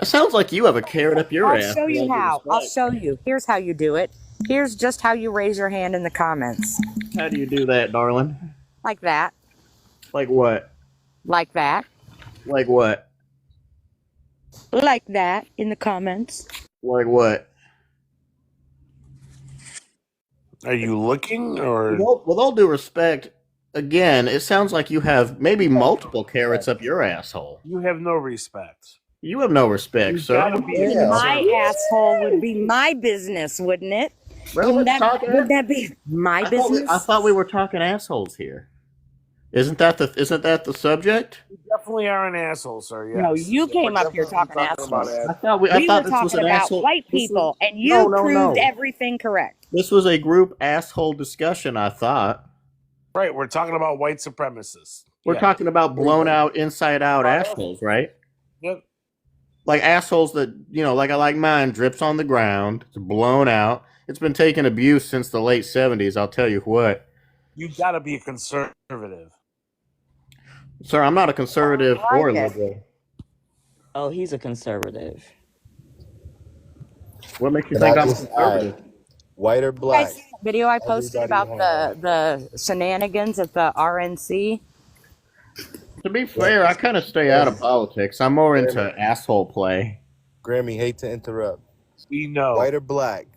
It sounds like you have a carrot up your I'll ass. show with you all due how. I'll respect. show you. Here's how you do it. Here's just how you raise your hand in the comments. How do you do that, darling? Like that. Like what? Like that. Like what? Like that in the comments. Like what? Are you looking or? With all due respect, again, it sounds like you have maybe multiple carrots up your asshole. You have no respect. You have no respect, You've sir. got to be a And my conservative. asshole would be my business, wouldn't it? Well, Wouldn't let's that, talk would that be my business? I thought we were talking assholes here. Isn't that the subject? You definitely are an asshole, sir. Yes. No, you came We're up here definitely talking about assholes. I thought We I were thought this was talking an about asshole. white This was- people, and you proved no. everything correct. This was a group asshole discussion, I thought. Right. We're talking about white supremacists. We're Yeah. talking about blown out, inside out assholes, right? Yep. Like assholes that, like mine, drips on the ground, it's blown out. It's been taking abuse since the late 70s, I'll tell you what. You got to be a conservative. Sir, I'm not a conservative I or a like it. liberal. Oh, he's a conservative. What makes you And I think I'm just conservative? add, white or You black, guys see that video I posted everybody about has. the shenanigans at the RNC? To be fair, I kind of stay out of politics. I'm more into Grammy, asshole play. Grammy, hate to interrupt. We know. White or black,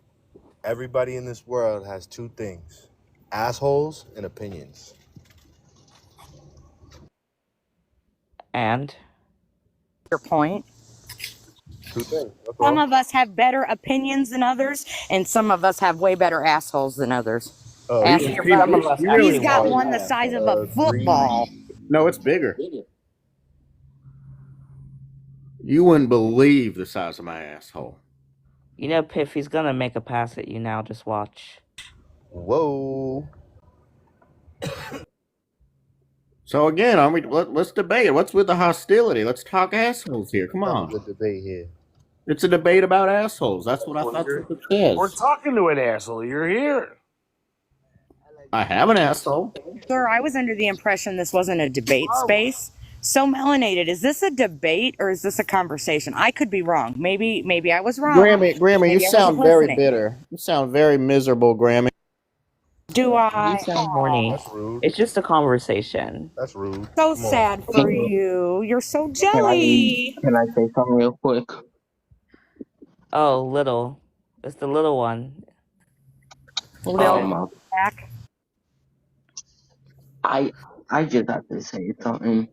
everybody in this world has two things: assholes and opinions. And Your point. Two things. That's Some all. of us have better opinions than others, and some of us have way better assholes than others. Ask You your some buddy. of us You really He's got actually one the have. size of a agree. football. No, it's bigger. You wouldn't believe the size of my asshole. You know, Piff, he's gonna make a pass at you now. Just watch. Whoa. So again, let's debate it. What's with the hostility? Let's talk assholes here. Come Not a on. good debate here. It's a debate about assholes. That's what I thought it We're says. talking to an asshole. You're here. I have an asshole. Sir, I was under the impression this wasn't a debate space. So melanated, is this a debate or is this a conversation? I could be wrong. Maybe I was wrong. Grammy, you Maybe I sound wasn't very listening. bitter. You sound very miserable, Grammy. Do You I? sound horny. That's rude. It's just a conversation. That's rude. So Come on. sad for you. You're so Can I jelly. can I say something real quick? Oh, little. It's the little one. Lil Um, back. I just have to say something.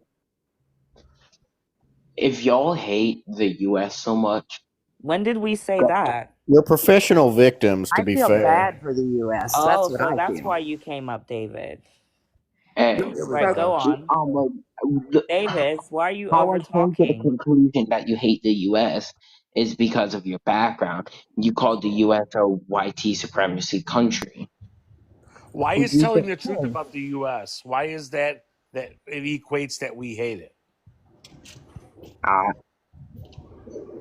If y'all hate the U.S. so much, When did we say go, that? You're professional victims, to I be feel fair. bad for the U.S. That's Oh, what so I that's feel. why you came up, David. and Right, go on. Davis, why are you how over I came to the talking? conclusion that you hate the U.S. is because of your background. You called the U.S. a white supremacy country. Why Who is you telling think the truth is? about the U.S.? Why is that it equates that we hate it? I,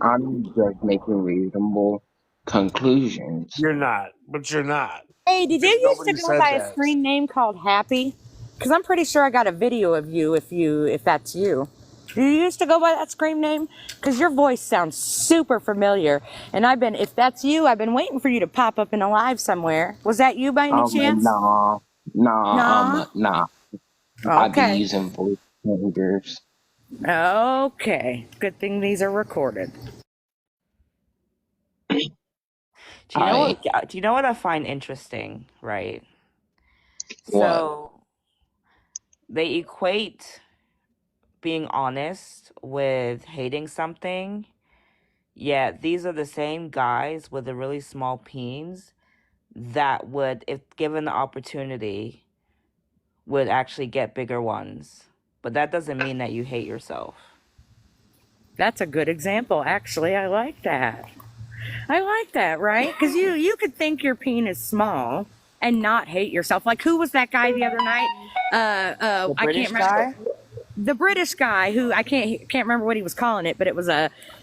I'm just making reasonable conclusions. You're not, but you're not. Hey, did you Because used to nobody go said by a that. screen name called Happy? Because I'm pretty sure I got a video of you if that's you. Do you used to go by that screen name? Because your voice sounds super familiar. And if that's you, I've been waiting for you to pop up in a live somewhere. Was that you by any chance? Nah, Nah? nah. I'd be Okay. using voice changers. Okay. Good thing these are recorded. Do you know what I find interesting, right? What? So they equate being honest with hating something, yet these are the same guys with the really small peens that would, if given the opportunity, would actually get bigger ones. But that doesn't mean that you hate yourself. That's a good example, actually. I like that. I like that, right? Because you could think your peen is small and not hate yourself. Like, who was that guy the other night? The I British can't remember. guy? The British guy who I can't remember what he was calling it, but it was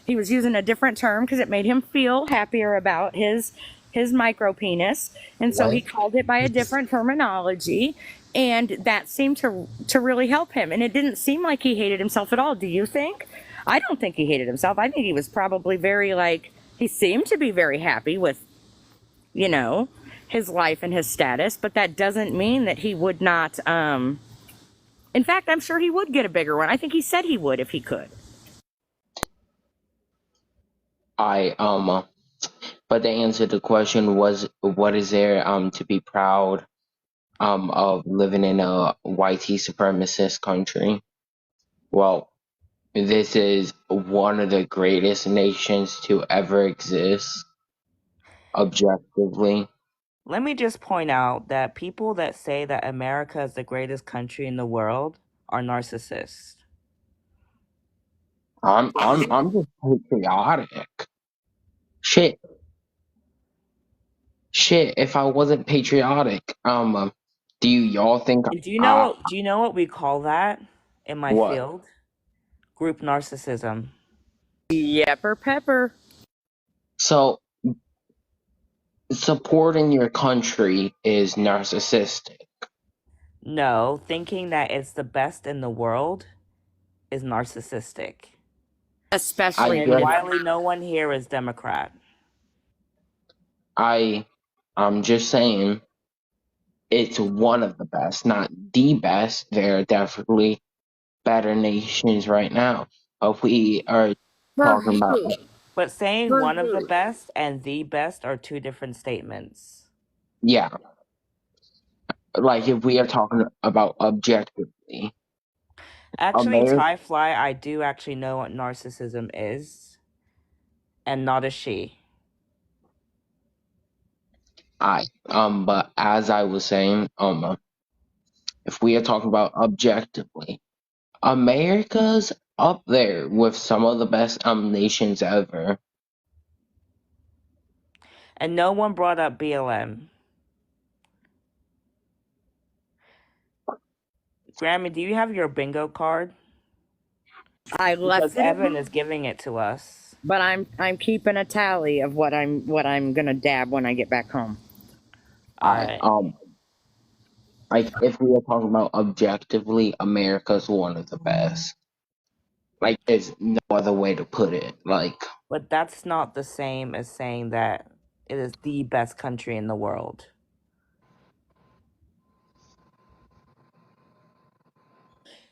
he was using a different term because it made him feel happier about his micro penis, and so he White. called it by a different terminology, and that seemed to really help him. And it didn't seem like he hated himself at all. Do you think? I don't think he hated himself. I think he was probably very he seemed to be very happy with his life and his status, but that doesn't mean that he would not. In fact, I'm sure he would get a bigger one. I think he said he would if he could. But the answer to the question was, what is there to be proud of living in a white supremacist country? Well, this is one of the greatest nations to ever exist, objectively. Let me just point out that people that say that America is the greatest country in the world are narcissists. I'm just patriotic. Shit, if I wasn't patriotic, do y'all think And do you know what we call that in my what? field? Group narcissism. Yepper pepper. So supporting your country is narcissistic. No, thinking that it's the best in the world is narcissistic. Especially And Wiley, no one here is Democrat. I'm just saying it's one of the best, not the best. There are definitely better nations right now. If we are talking about, But saying one of the best and the best are two different statements. yeah, like if we are talking about objectively. Actually, Ty Fly, I do actually know what narcissism is, and not a she. But as I was saying, if we are talking about objectively, America's up there with some of the best nations ever. And no one brought up BLM. Grammy, do you have your bingo card? I left Because it, Evan is giving it to us. but I'm keeping a tally of what I'm gonna dab when I get back home. If we are talking about objectively, America's one of the best. Like, there's no other way to put it. Like, But that's not the same as saying that it is the best country in the world.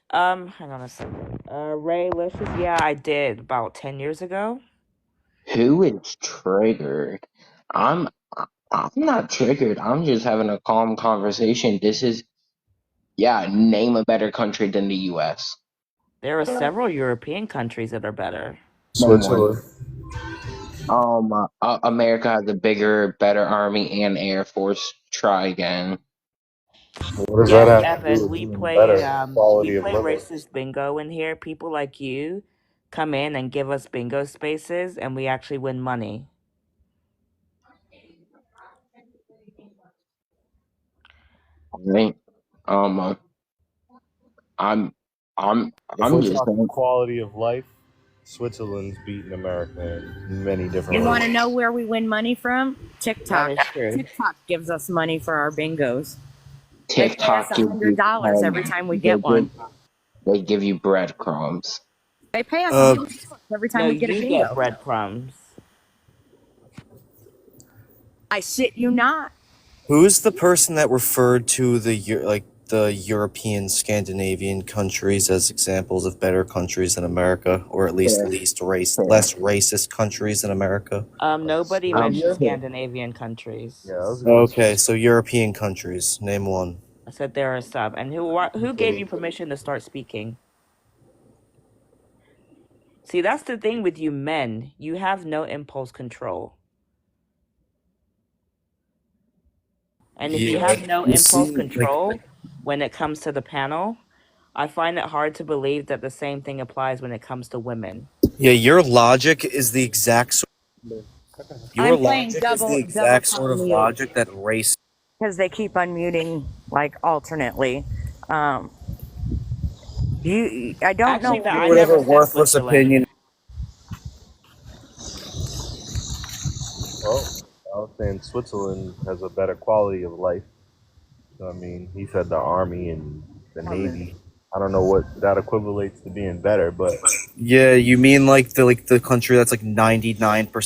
Hang on a second. Ray Licious, yeah, I did about 10 years ago. who is triggered? I'm not triggered. I'm just having a calm conversation. This is, name a better country than the U.S. There are several European countries that are better. Switzerland. America has a bigger, better army and air force. Try again. What does Yes, that have to do Evan, with we being play better quality of living? racist bingo in here. People like you come in and give us bingo spaces, and we actually win money. Right? I'm If we're just talking saying. quality of life, Switzerland's beating America in many different You want to ways. know where we win money from? TikTok. That is true. TikTok gives us money for our bingos. They pay TikTok us gives you $100 every time we get one. They give you breadcrumbs. They pay us $100 every time No, we get a you bingo. get breadcrumbs. I shit you not. Who's the person that referred to the European Scandinavian countries as examples of better countries than America, or at least less racist countries than America? Nobody mentioned Scandinavian countries. Okay, so European countries. Name one. I said there are some. And who gave you permission to start speaking? See, that's the thing with you men. You have no impulse control. And if you have no impulse control when it comes to the panel, I find it hard to believe that the same thing applies when it comes to women. Yeah, your logic is the exact sort of logic that race. Because they keep unmuting like alternately. I don't know. Whatever worthless opinion. Well, I was saying Switzerland has a better quality of life. I mean, he said the army and the navy. I don't know what that equivalates to being better, but Yeah, you mean like the country that's like 99%.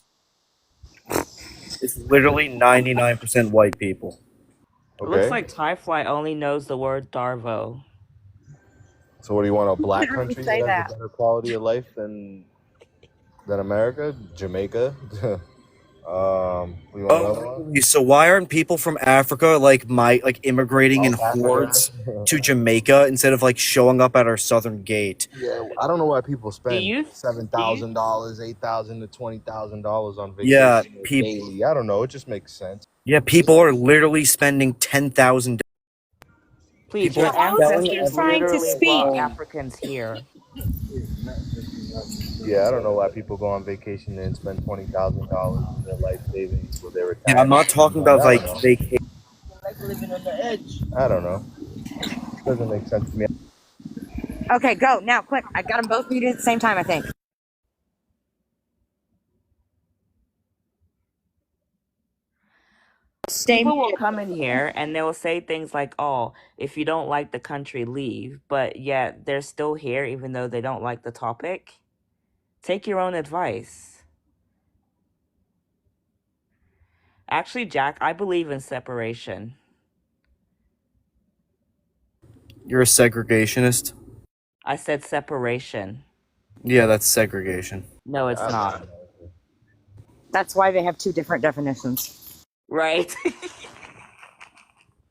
It's literally 99% white people. It looks like Ty Fly only knows the word Darvo. So what do you want, a black Who country say that has that? a better quality of life than America? Jamaica? We want another Oh, one? really? So why aren't people from Africa like immigrating in South Africa? hordes to Jamaica instead of like showing up at our southern gate? Yeah, I don't know why people Do spend you do you $7,000, $8,000 to $20,000 on Yeah, vacation daily. I don't know. It just makes sense. people are literally spending $10,000. please? People Your are selling ancestors everything they literally brought own. Africans here. Yeah, I don't know why people go on vacation and spend $20,000 of their life savings with their Yeah, I'm not retirement talking money. about I like don't know. vacation. Like living on the edge. I don't know. Doesn't make sense to me. Okay, go now, quick. I got them both muted at the same time, I think. Stay People will muted. come in here and they will say things like, "Oh, if you don't like the country, leave." But yet they're still here even though they don't like the topic. Take your own advice. Actually, Jack, I believe in separation. You're a segregationist. I said separation. Yeah, that's segregation. No, it's not. That's why they have two different definitions. Right?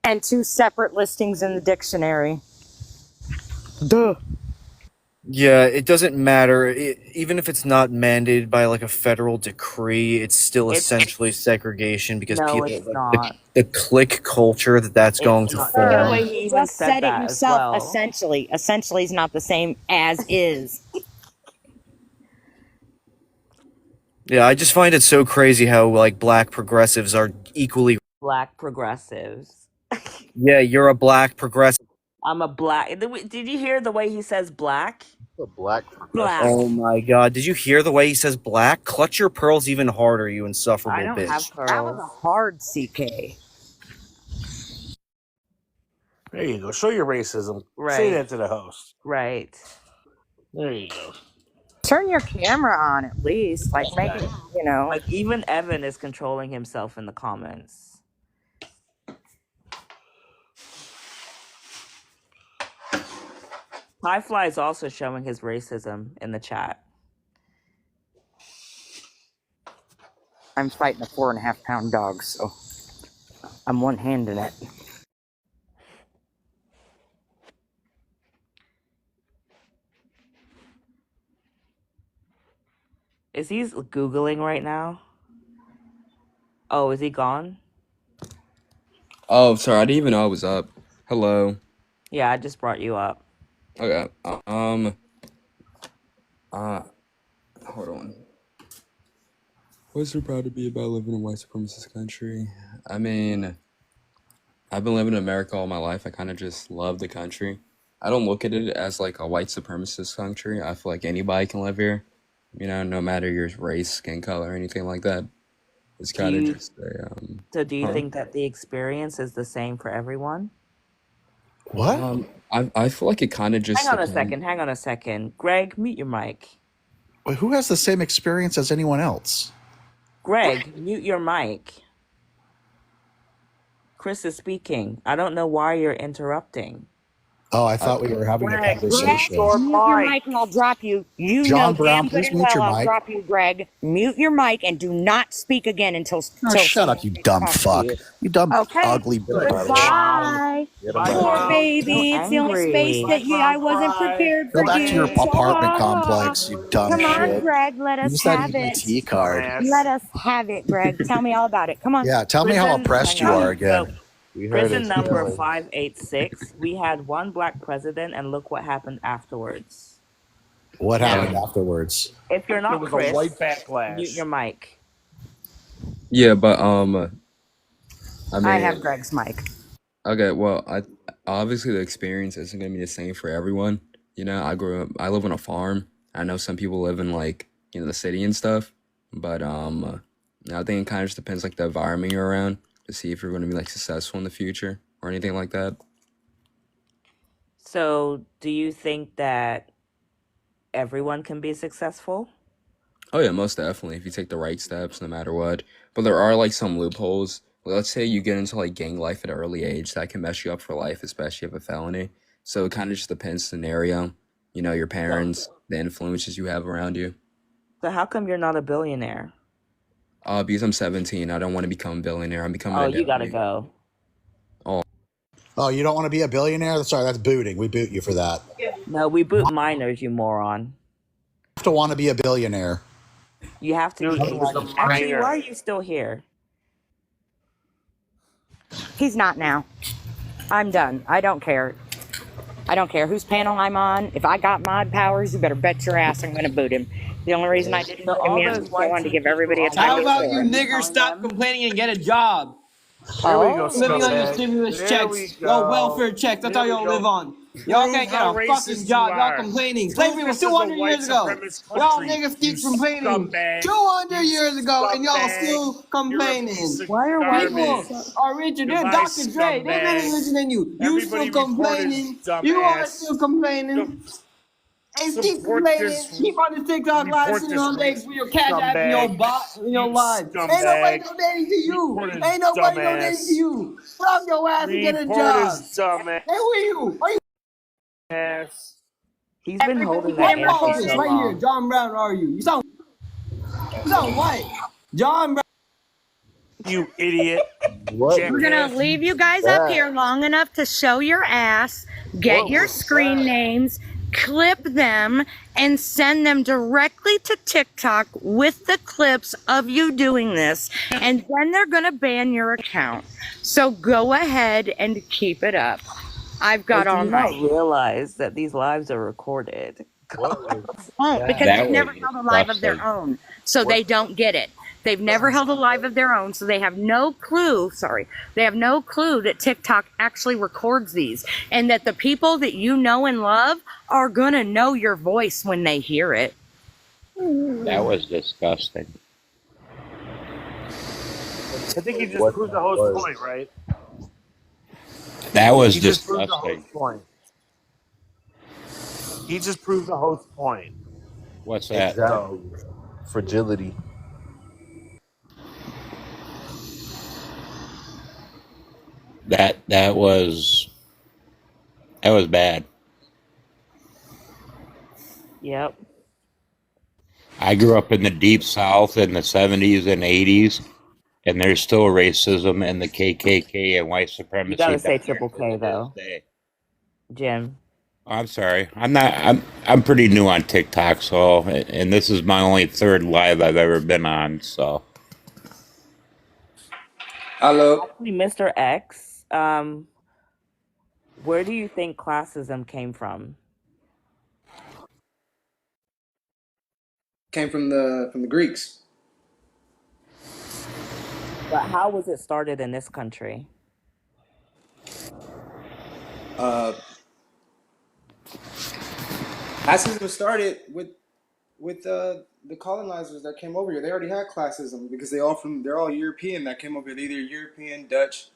And two separate listings in the dictionary. Duh. Yeah, it doesn't matter. Even if it's not mandated by like a federal decree, it's still It's essentially segregation because no, people it's like not. the clique culture that's going It's to not. Look at the way form. he You even just said said it that as yourself. well. Essentially. Essentially is not the same as is. Yeah, I just find it so crazy how like black progressives are equally. Black progressives. Yeah, you're a black progressive. I'm a black. Did you hear the way he says black? A black Black. Oh my god, did you hear the way he says black? Clutch your pearls even harder, you I insufferable don't bitch. have That was pearls. a hard CK. There you go. Show your racism. Say Right. that to the host. Right. There you go. Turn your camera on at least. Like make it, you know. Like even Evan is controlling himself in the comments. Highfly is also showing his racism in the chat. I'm fighting a 4.5 pound dog, so I'm one-handing it. Is he Googling right now? Oh, is he gone? Oh, sorry, I didn't even know I was up. Hello. Yeah, I just brought you up. Okay. Hold on. What's so proud to be about living in a white supremacist country? I mean, I've been living in America all my life. I kind of just love the country. I don't look at it as like a white supremacist country. I feel like anybody can live here. You know, no matter your race, skin color, anything like that. It's Do kind of you just a so do you huh? think that the experience is the same for everyone? What? I feel like it kind of just Hang on a depends. second. Hang on a second. Greg, mute your mic. Wait, who has the same experience as anyone else? Greg, mute your mic. Chris is speaking. I don't know why you're interrupting. Oh, I thought we were having a Greg, conversation. mute your mic and I'll drop you. You John know Brown, damn good please and mute well your I'll mic. drop you, Greg. Mute your mic and do not speak again until Oh, shut up, you dumb fuck. You dumb, Okay. ugly bitch. Goodbye. Poor baby. It's the only space that I wasn't prepared Go for back to your you. apartment complex, you dumb Come on, shit. Greg. Let us Use that have it. EBT card. Let us have it, Greg. Tell me all about it. Come on. Yeah, tell me how Prison, oppressed hang you on. are again. So, We heard prison it. number 586. We had one black president, and look what happened afterwards. What Now, happened afterwards? if you're There not was Chris, a white backlash. mute your mic. Yeah, but I I have mean, Greg's mic. okay, well, I obviously the experience isn't gonna be the same for everyone. You know, I live on a farm. I know some people live in like, you know, the city and stuff, but I think it kind of just depends like the environment you're around to see if you're gonna be like successful in the future or anything like that. So, do you think that everyone can be successful? Oh yeah, most definitely if you take the right steps, no matter what. But there are like some loopholes. Let's say you get into like gang life at an early age, that can mess you up for life, especially if you have a felony. So it kind of just depends scenario. You know, your parents, the influences you have around you. So, how come you're not a billionaire? Because I'm 17. I don't want to become a billionaire. I'm becoming Oh, a you gotta deadbeat. go. Oh, Oh, you don't want to be a billionaire? Sorry, that's booting. We boot you for that. You No, we boot minors, you moron. have to want to be a billionaire. You have to Dude, be he was a 18. Actually, why are minor. you still here? He's not now. I'm done. I don't care. I don't care whose panel I'm on. If I got mod powers, you better bet your ass I'm going to boot him. The only reason I didn't So boot him all yet those is I wanted to YT give people everybody a on time How to about Facebook, you are you niggers telling stop them? complaining and get a job? There we go, Living on your scumbag. stimulus There we checks, your welfare go. checks, that's There all we y'all go. live on. Y'all Prove can't get how a fucking racist you job. Y'all are. complaining. Prove Slavery was this is a 200 white years ago. supremacist Y'all country, niggas you keep complaining. scumbag. 200 You years ago, and y'all scumbag. still You're a piece complaining. of Why are white people garbage. People so... are richer. They're Goodbye, Dr. Dre. They're better scumbag. richer than you. You still Everybody report his complaining. You are still dumbass. complaining. And keep Support complaining. this. Keep on the TikTok live Report sitting this all day for your cash app and your scumbag. bot and your You live. Ain't nobody scumbag. donating to you. Report his Ain't nobody donating to dumbass. you. Get off your ass and get a Report his job. dumbass. Hey, who are you? Are you He's been Everybody holding get that him in for office so recorded. right here? long. John Brown, are you? You sound white. John Brown. You idiot. What We're was going Jackass. to leave you guys up that? here long enough to show your ass, get What your was screen that? names, clip them, and send them directly to TikTok with the clips of you doing this. And then they're going to ban your account. So go ahead and keep it up. I've got Like, do all you not night. realize that these lives are recorded? What was Won't, because that? they've That was never held a live of their disgusting. own. So What? they don't get it. They've never held a live of their own, so they have no clue. Sorry, they have no clue that TikTok actually records these, and that the people that you know and love are gonna know your voice when they hear it. That was disgusting. I think he just What proved the that host was? point, right? That was He just proved the disgusting. host point. He just proved the host point. What's that? Exactly. Fragility. That was bad. Yep. I grew up in the deep South in the 70s and 80s, and there's still racism and the KKK and white You supremacy gotta down say there triple to K this though, day. Jim. Oh, I'm sorry. I'm pretty new on TikTok, so and this is my only third live I've ever been on, so Hello. Actually, Mr. X, where do you think classism came from? Came from the Greeks. But how was it started in this country? Classism started with the colonizers that came over here. They already had classism because they're all European that came over here. They're either European, Dutch,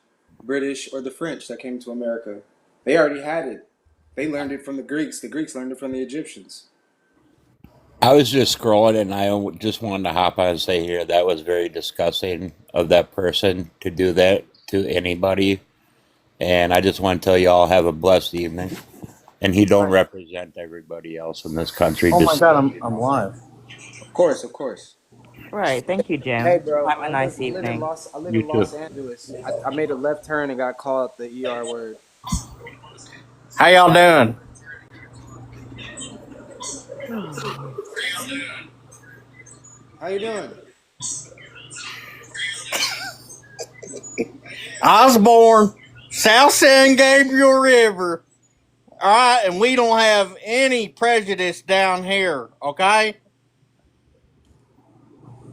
British, or the French that came to America. They already had it. They learned it from the Greeks. The Greeks learned it from the Egyptians. I was just scrolling and I just wanted to hop on and say here that was very disgusting of that person to do that to anybody, and I just want to tell you all have a blessed evening. And he don't represent everybody else in this country. Oh my Just god, so you I'm know. live. Of course. Right. Thank you, Hey, Jim. bro, Have a nice I live in evening. You too. Los Angeles. I made a left turn and got called the ER word. How y'all doing? How you doing? Osborne, South San Gabriel River. All right, and we don't have any prejudice down here, okay?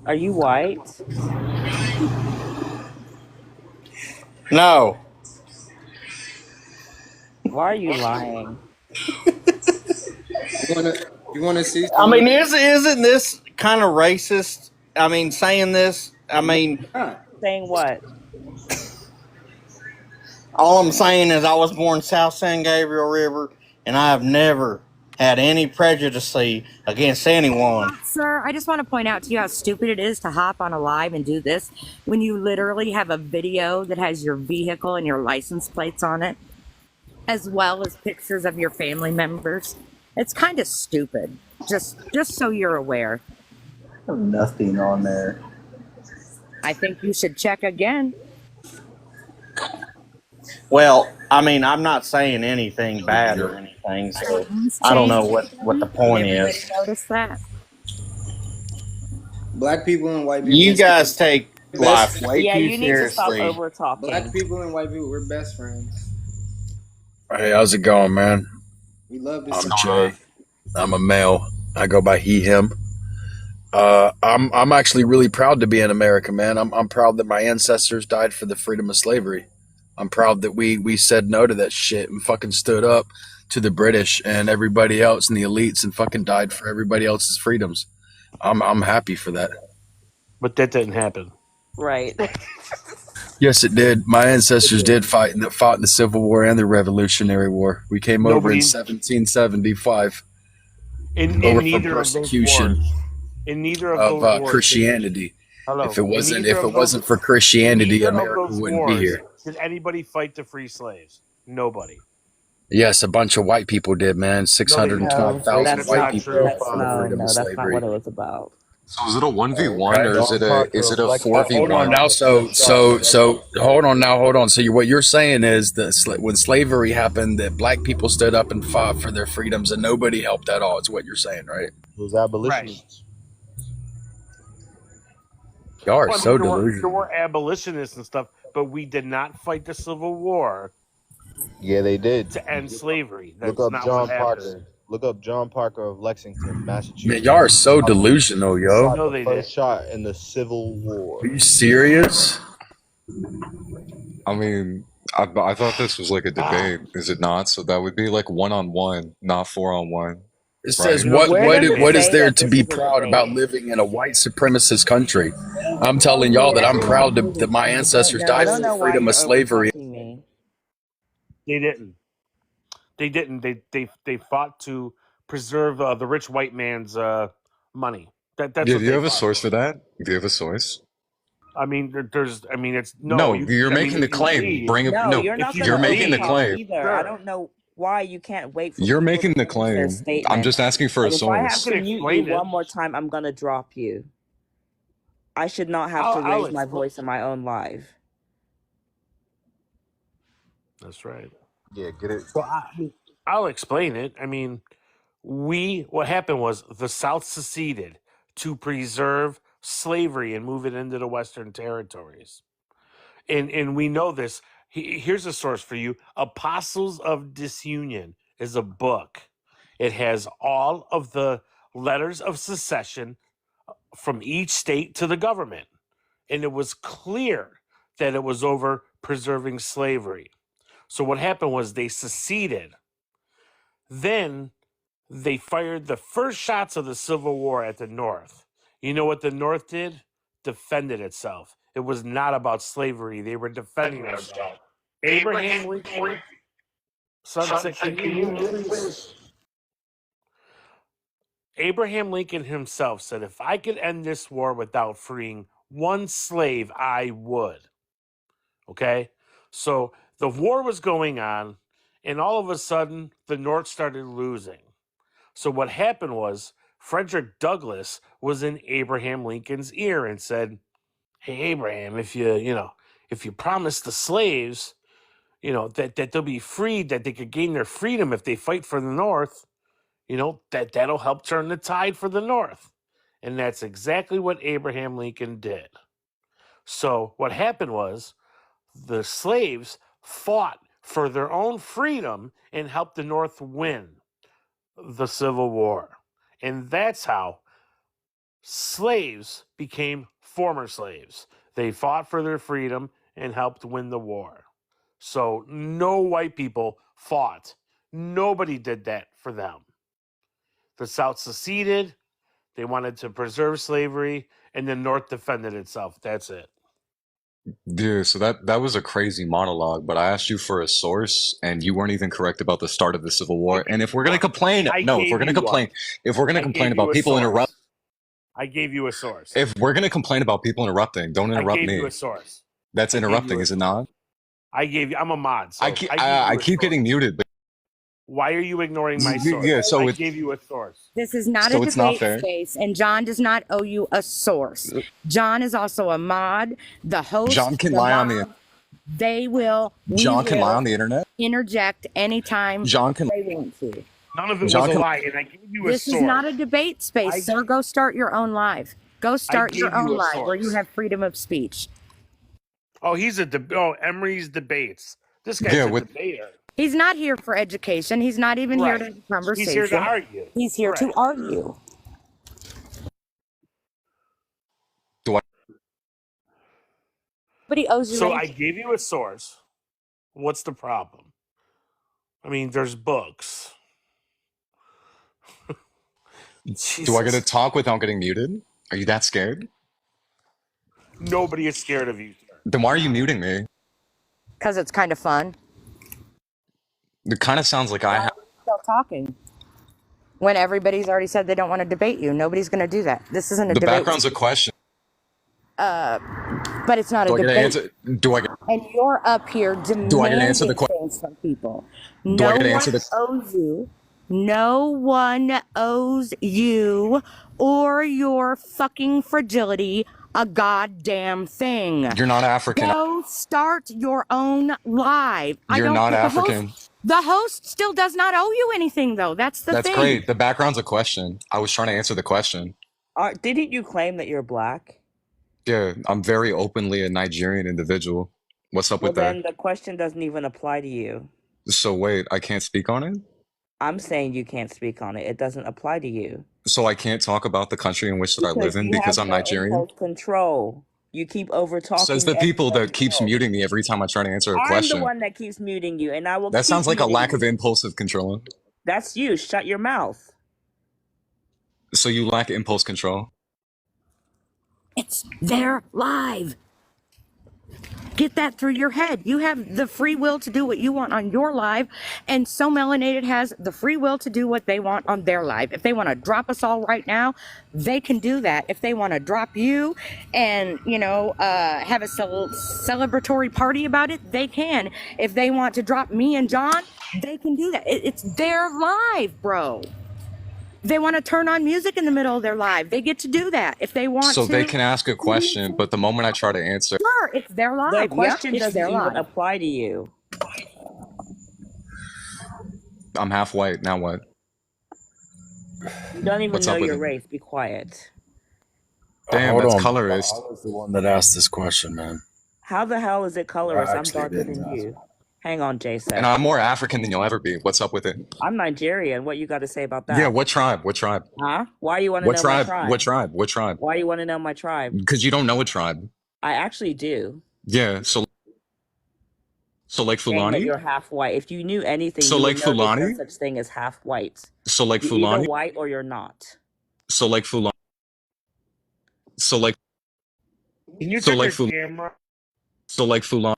Are you white? No. Why are you lying? You wanna see I some mean, real? isn't this kind of racist? I mean, saying this. I mean, Saying what? all I'm saying is I was born South San Gabriel River, and I have never had any prejudice against anyone. Sir, I just want to point out to you how stupid it is to hop on a live and do this when you literally have a video that has your vehicle and your license plates on it, as well as pictures of your family members. It's kind of stupid. Just so you're aware. I have nothing on there. I think you should check again. Well, I mean, I'm not saying anything bad or anything, so I don't know what the Did point everybody is. notice that? Black people and white people. You guys take life best. way Yeah, too you need to stop seriously. over talking. Black people and white people, we're best friends. Hey, how's it going, man? We love this. I'm Jay. I'm a male. I go by he, him. I'm actually really proud to be in America, man. I'm proud that my ancestors died for the freedom of slavery. I'm proud that we said no to that shit and fucking stood up to the British and everybody else and the elites and fucking died for everybody else's freedoms. I'm happy for that. But that didn't happen. Right. Yes, it did. My ancestors did fought in the Civil War and the Revolutionary War. We came over in 1775 In over neither from of those persecution wars. In neither of those wars. Christianity. Hello. If it wasn't In neither of wasn't for Christianity, neither of America those wouldn't be wars here. Did anybody fight to free slaves? Nobody. Yes, a bunch of white people did, man. No, 612,000 that's white not people true. fought for the freedom of That's not slavery. what it was about. So is it a 1v1 Right. or is it a 4v1? Hold on now. So hold on now. Hold on. So what you're saying is that when slavery happened, that black people stood up and fought for their freedoms, and nobody helped at all. Is what you're saying, right? Those abolitionists. Y'all are Well, I mean, so there delusional. were abolitionists and stuff, but we did not fight the Civil War Yeah, they did. to end slavery. That's Look up not John what happened. Parker. Look up John Parker of Lexington, Massachusetts. Man, y'all are so delusional, yo. Shot No, the they first did. shot in the Civil War. Are you serious? I mean, I thought this was like a debate. Is it not? So that would be like 1-on-1, not 4-on-1. It says Right. what is there to be proud about living in a white supremacist country? I'm telling y'all that I'm proud that my ancestors died for the freedom of slavery. They didn't. They didn't. They fought to preserve the rich white man's money. That's Yeah, what do you they have a fought source for. for that? Do you have a source? I mean, there's. I mean, it's No, You, you're I mean, making if the you claim. read, Bring up No, no. you're not if you You're gonna let making me the talk claim. either. I sure. don't know why you can't wait for You're people making to the finish their claim. statement. I'm just asking for a And if I have source. to I can mute you explain it. one more time, I'm gonna drop you. I should not have to I'll raise my explain. voice in my own live. That's right. Yeah, get it. Well, I'll explain it. I mean, what happened was the South seceded to preserve slavery and move it into the Western territories. And we know this. Here's a source for you. Apostles of Disunion is a book. It has all of the letters of secession from each state to the government. And it was clear that it was over preserving slavery. So what happened was they seceded. Then they fired the first shots of the Civil War at the North. You know what the North did? Defended itself. It was not about slavery. They were defending themselves. Abraham Lincoln, sunset, can you mute, please? Abraham Lincoln himself said, if I could end this war without freeing one slave, I would. Okay? So the war was going on, and all of a sudden, the North started losing. So what happened was Frederick Douglass was in Abraham Lincoln's ear and said, hey, Abraham, if you promise the slaves, that they'll be freed, that they could gain their freedom if they fight for the North, that'll help turn the tide for the North. And that's exactly what Abraham Lincoln did. So what happened was the slaves fought for their own freedom and helped the North win the Civil War. And that's how slaves became former slaves. They fought for their freedom and helped win the war. So no white people fought. Nobody did that for them. The South seceded. They wanted to preserve slavery, and the North defended itself. That's it. Yeah, so that was a crazy monologue, but I asked you for a source and you weren't even correct about the start of the Civil War. And if we're gonna complain, if we're gonna complain about people interrupt, I gave you a source. if we're gonna complain about people interrupting, don't I interrupt gave me. you a source. That's interrupting, is it not? I'm a mod. So I keep getting muted, but Why are you ignoring my source? Yeah, so I it's gave you a source. This is not a so it's not debate fair. space, and John does not owe you a source. John is also a mod. The John host, can the lie on the mod, we John can lie will on the internet. interject anytime John can they want to. None of it was John a can lie, and I gave you a This source. is not a debate space, I, sir. Go start your own live. Go start your gave you own a live where you source. have freedom of speech. Oh, Emery's debates. This guy's yeah a with debater. He's not here for education. He's not even here to have a He's conversation. here to argue. He's here to Correct. argue. do I But he owes you So I anything. gave you a source. What's the problem? I mean, there's books. do I get to Jesus. talk without getting muted? Are you that scared? Nobody is scared of you, sir. Then why are you muting me? Because it's kind of fun. It kind of sounds like I have. Still talking. When everybody's already said they don't want to debate you. Nobody's going to do that. This isn't a The debate. background's a question. But it's not a Do I get to debate. answer? Do I get? And you're up here Do I get to demanding answer the question? things from people. Do I No get to one answer the? owes you. No one owes you or your fucking fragility a goddamn thing. You're not African. Go start your own live. You're not the African. The host still does not owe you anything, though. That's the That's thing. great. The background's a question. I was trying to answer the question. Didn't you claim that you're black? Yeah, I'm very openly a Nigerian individual. What's up Well, with that? then the question doesn't even apply to you. So wait, I can't speak on it? I'm saying you can't speak on it. It doesn't apply to you. So I can't talk about the country in which that I live in You because have I'm no Nigerian? impulse control. You keep over talking. Says the people that keeps muting me every time I try to answer a I'm the question. one that keeps muting you, and I will. That keep sounds like a muting lack you. of impulsive control. That's you. Shut your mouth. So you lack impulse control? It's their live. Get that through your head. You have the free will to do what you want on your live, and So Melanated has the free will to do what they want on their live. If they want to drop us all right now, they can do that. If they want to drop you and, have a celebratory party about it, they can. If they want to drop me and John, they can do that. It's their live, bro. They want to turn on music in the middle of their live. They get to do that if they want So to. they can ask a question, but the moment I try to answer, Sure, it's their live. The question it's doesn't their even live. apply to you. I'm half white. Now what? You don't even What's know up with your it? race. Be quiet. Damn, Hold that's on. colorist. I was the one that asked this question, man. How the hell is it colorist? I I'm actually darker didn't than ask. you. Hang on, Jason. And I'm more African than you'll ever be. What's up with it? I'm Nigerian. What you got to say about that? Yeah, what tribe? What tribe? Huh? Why you want to What know tribe? my tribe? What tribe? What tribe? Why you want to know my tribe? Because you don't know a tribe. I actually do. Yeah, so like Saying that Fulani? you're half white. If you knew anything, So you like would know there's Fulani? no such thing as half white. So like You're either Fulani? white or you're not. So like Fulani? So like Can you So check like your Fulani? camera? So like Fulani?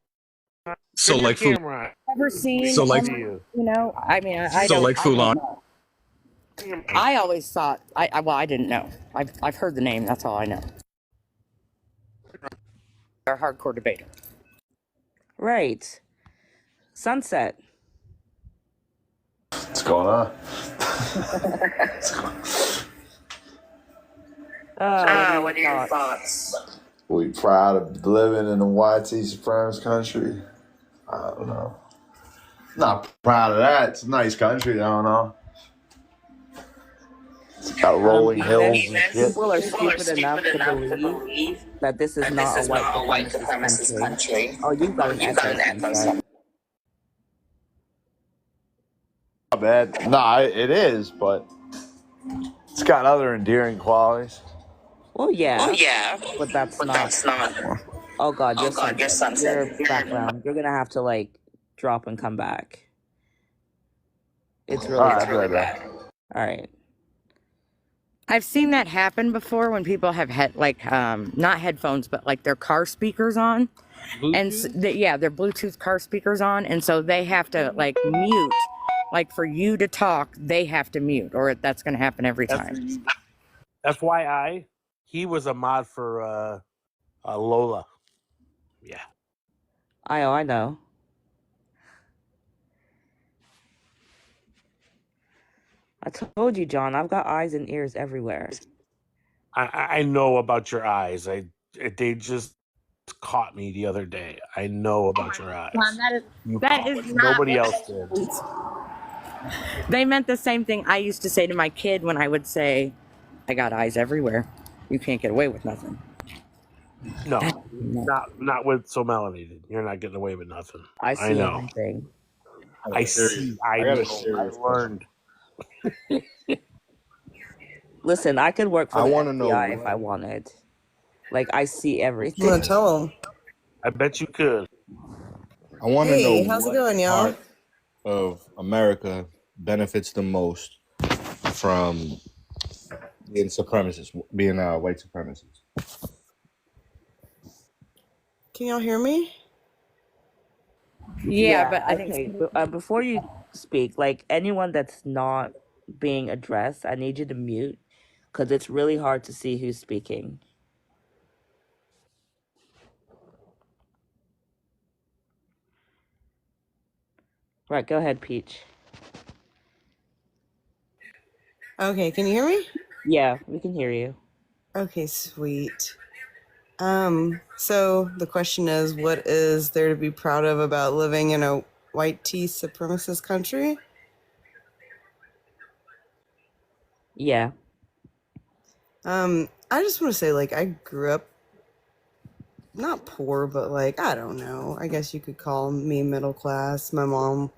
So Turn your like Fulani? camera. Ever seen? So like I mean, I So don't. like I don't Fulani? know. I always thought. I didn't know. I've heard the name. That's all I know. A hardcore debater. Right. Sunset. What's going on? What are your thoughts? We proud of living in a YT supremacist country? I don't know. Not proud of that. It's a nice country, I don't know. It's got rolling hills and shit. People are stupid enough to believe that this is not a white supremacist country. Oh, you've got an echo, Sunset. Not bad. No, it is, but it's got other endearing qualities. Well, yeah. But that's not. Oh God, your background. You're gonna have to drop and come back. It's really. All right, I'll be right back. All right. I've seen that happen before when people have had not headphones, but their car speakers on, and their Bluetooth car speakers on, and so they have to mute. For you to talk, they have to mute, or that's going to happen every time. FYI, he was a mod for Lola. Yeah. I know. I told you, John, I've got eyes and ears everywhere. I know about your eyes. They just caught me the other day. I know about your eyes. John, You that caught is me. not Nobody what else did. they meant. The same thing I used to say to my kid when I would say, I got eyes everywhere. You can't get away with nothing. No, not with So Melanated. You're not getting away with nothing. I see know. everything. I see. I got a know. serious I learned. Listen, I could work for I the want to know FBI if what. I wanted. Like, I see I'm everything. gonna tell them. I bet you could. I want to know Hey, how's it what going, y'all? part of America benefits the most from being supremacists, being white supremacists. Can y'all hear me? Yeah, but I think Okay. Before you speak, like anyone that's not being addressed, I need you to mute because it's really hard to see who's speaking. Right, go ahead, Peach. Okay, can you hear me? Yeah, we can hear you. Okay, sweet. So the question is, what is there to be proud of about living in a white tea supremacist country? Yeah. I just want to say, like, I grew up not poor, but like, I don't know. I guess you could call me middle class. My mom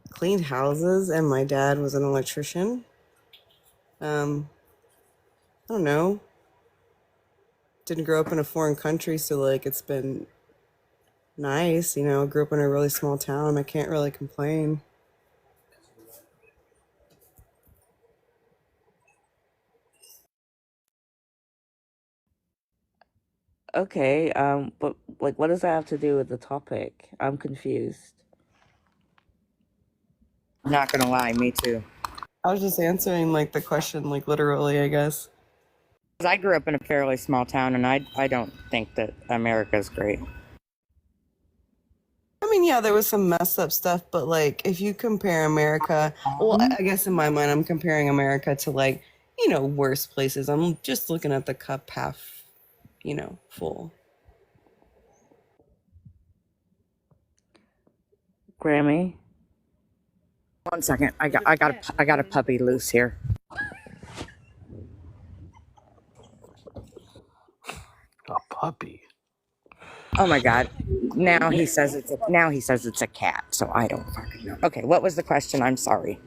cleaned houses and my dad was an electrician. I don't know. Didn't grow up in a foreign country, so like it's been nice, you know. Grew up in a really small town. I can't really complain. Okay. But like, what does that have to do with the topic? I'm confused. not gonna lie, me too. I was just answering like the question, like literally, I guess. 'Cause I grew up in a fairly small town, and I don't think that America's great. I mean, yeah, there was some messed up stuff, but like if you compare America, well, I guess in my mind, I'm comparing America to like, you know, worse places. I'm just looking at the cup half, you know, full. Grammy. 1 second, I got a puppy loose here. A puppy. Oh my god! Now he says it's a cat, so I don't fucking know. Okay, what was the question? I'm sorry.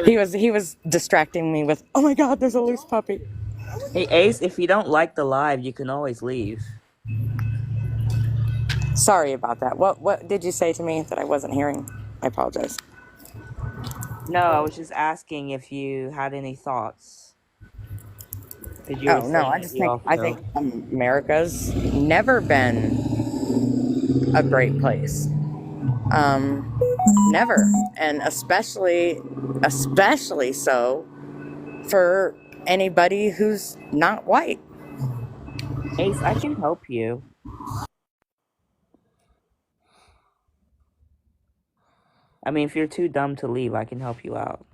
He was distracting me with, oh my god, there's a loose puppy. Hey, Ace, if you don't like the live, you can always leave. Sorry about that. What did you say to me that I wasn't hearing? I apologize. No, I was just asking if you had any thoughts. Oh no, I think America's never been a great place. Never, and especially so for anybody who's not white. Ace, I can help you. I mean, if you're too dumb to leave, I can help you out.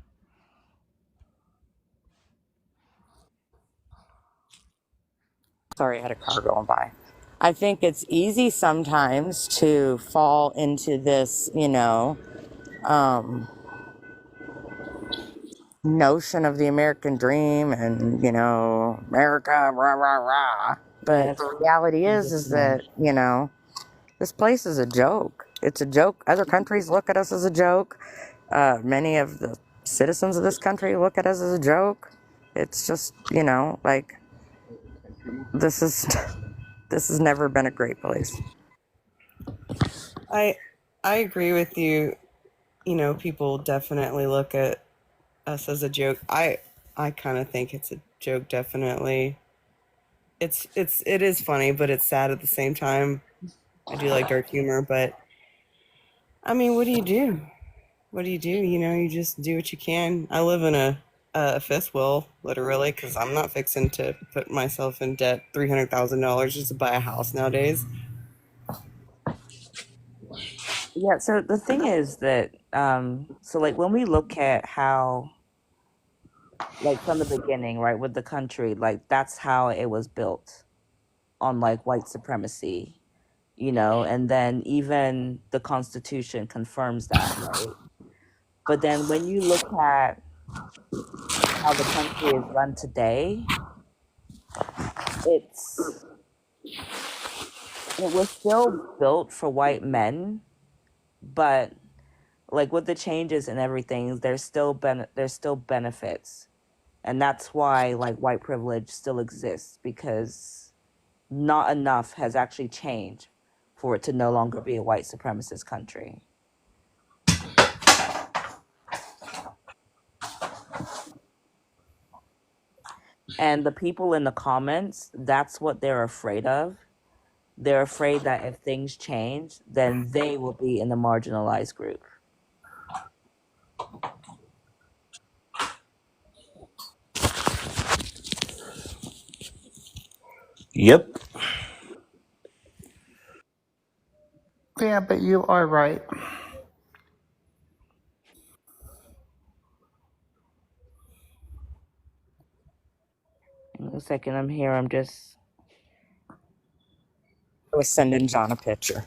Sorry, I had a car going by. I think it's easy sometimes to fall into this, you know, notion of the American dream and, you know, America, rah, rah, rah. But the reality is that, you know, this place is a joke. It's a joke. Other countries look at us as a joke. Many of the citizens of this country look at us as a joke. It's just, you know, like, this has never been a great place. I agree with you. You know, people definitely look at us as a joke. I kind of think it's a joke. Definitely, it is funny, but it's sad at the same time. I do like dark humor, but I mean, what do you do? What do you do? You know, you just do what you can. I live in a fifth wheel, literally, because I'm not fixing to put myself in debt $300,000 just to buy a house nowadays. Yeah, so the thing is that so like when we look at how like from the beginning, right, with the country, like that's how it was built on like white supremacy, and then even the Constitution confirms that, right? But then when you look at how the country is run today, it's it was still built for white men, but like with the changes and everything, there's still benefits. And that's why like white privilege still exists, because not enough has actually changed for it to no longer be a white supremacist country. And the people in the comments, that's what they're afraid of. They're afraid that if things change, then they will be in the marginalized group. Yep. Yeah, but you are right. In a second, I'm here. I was sending John a picture.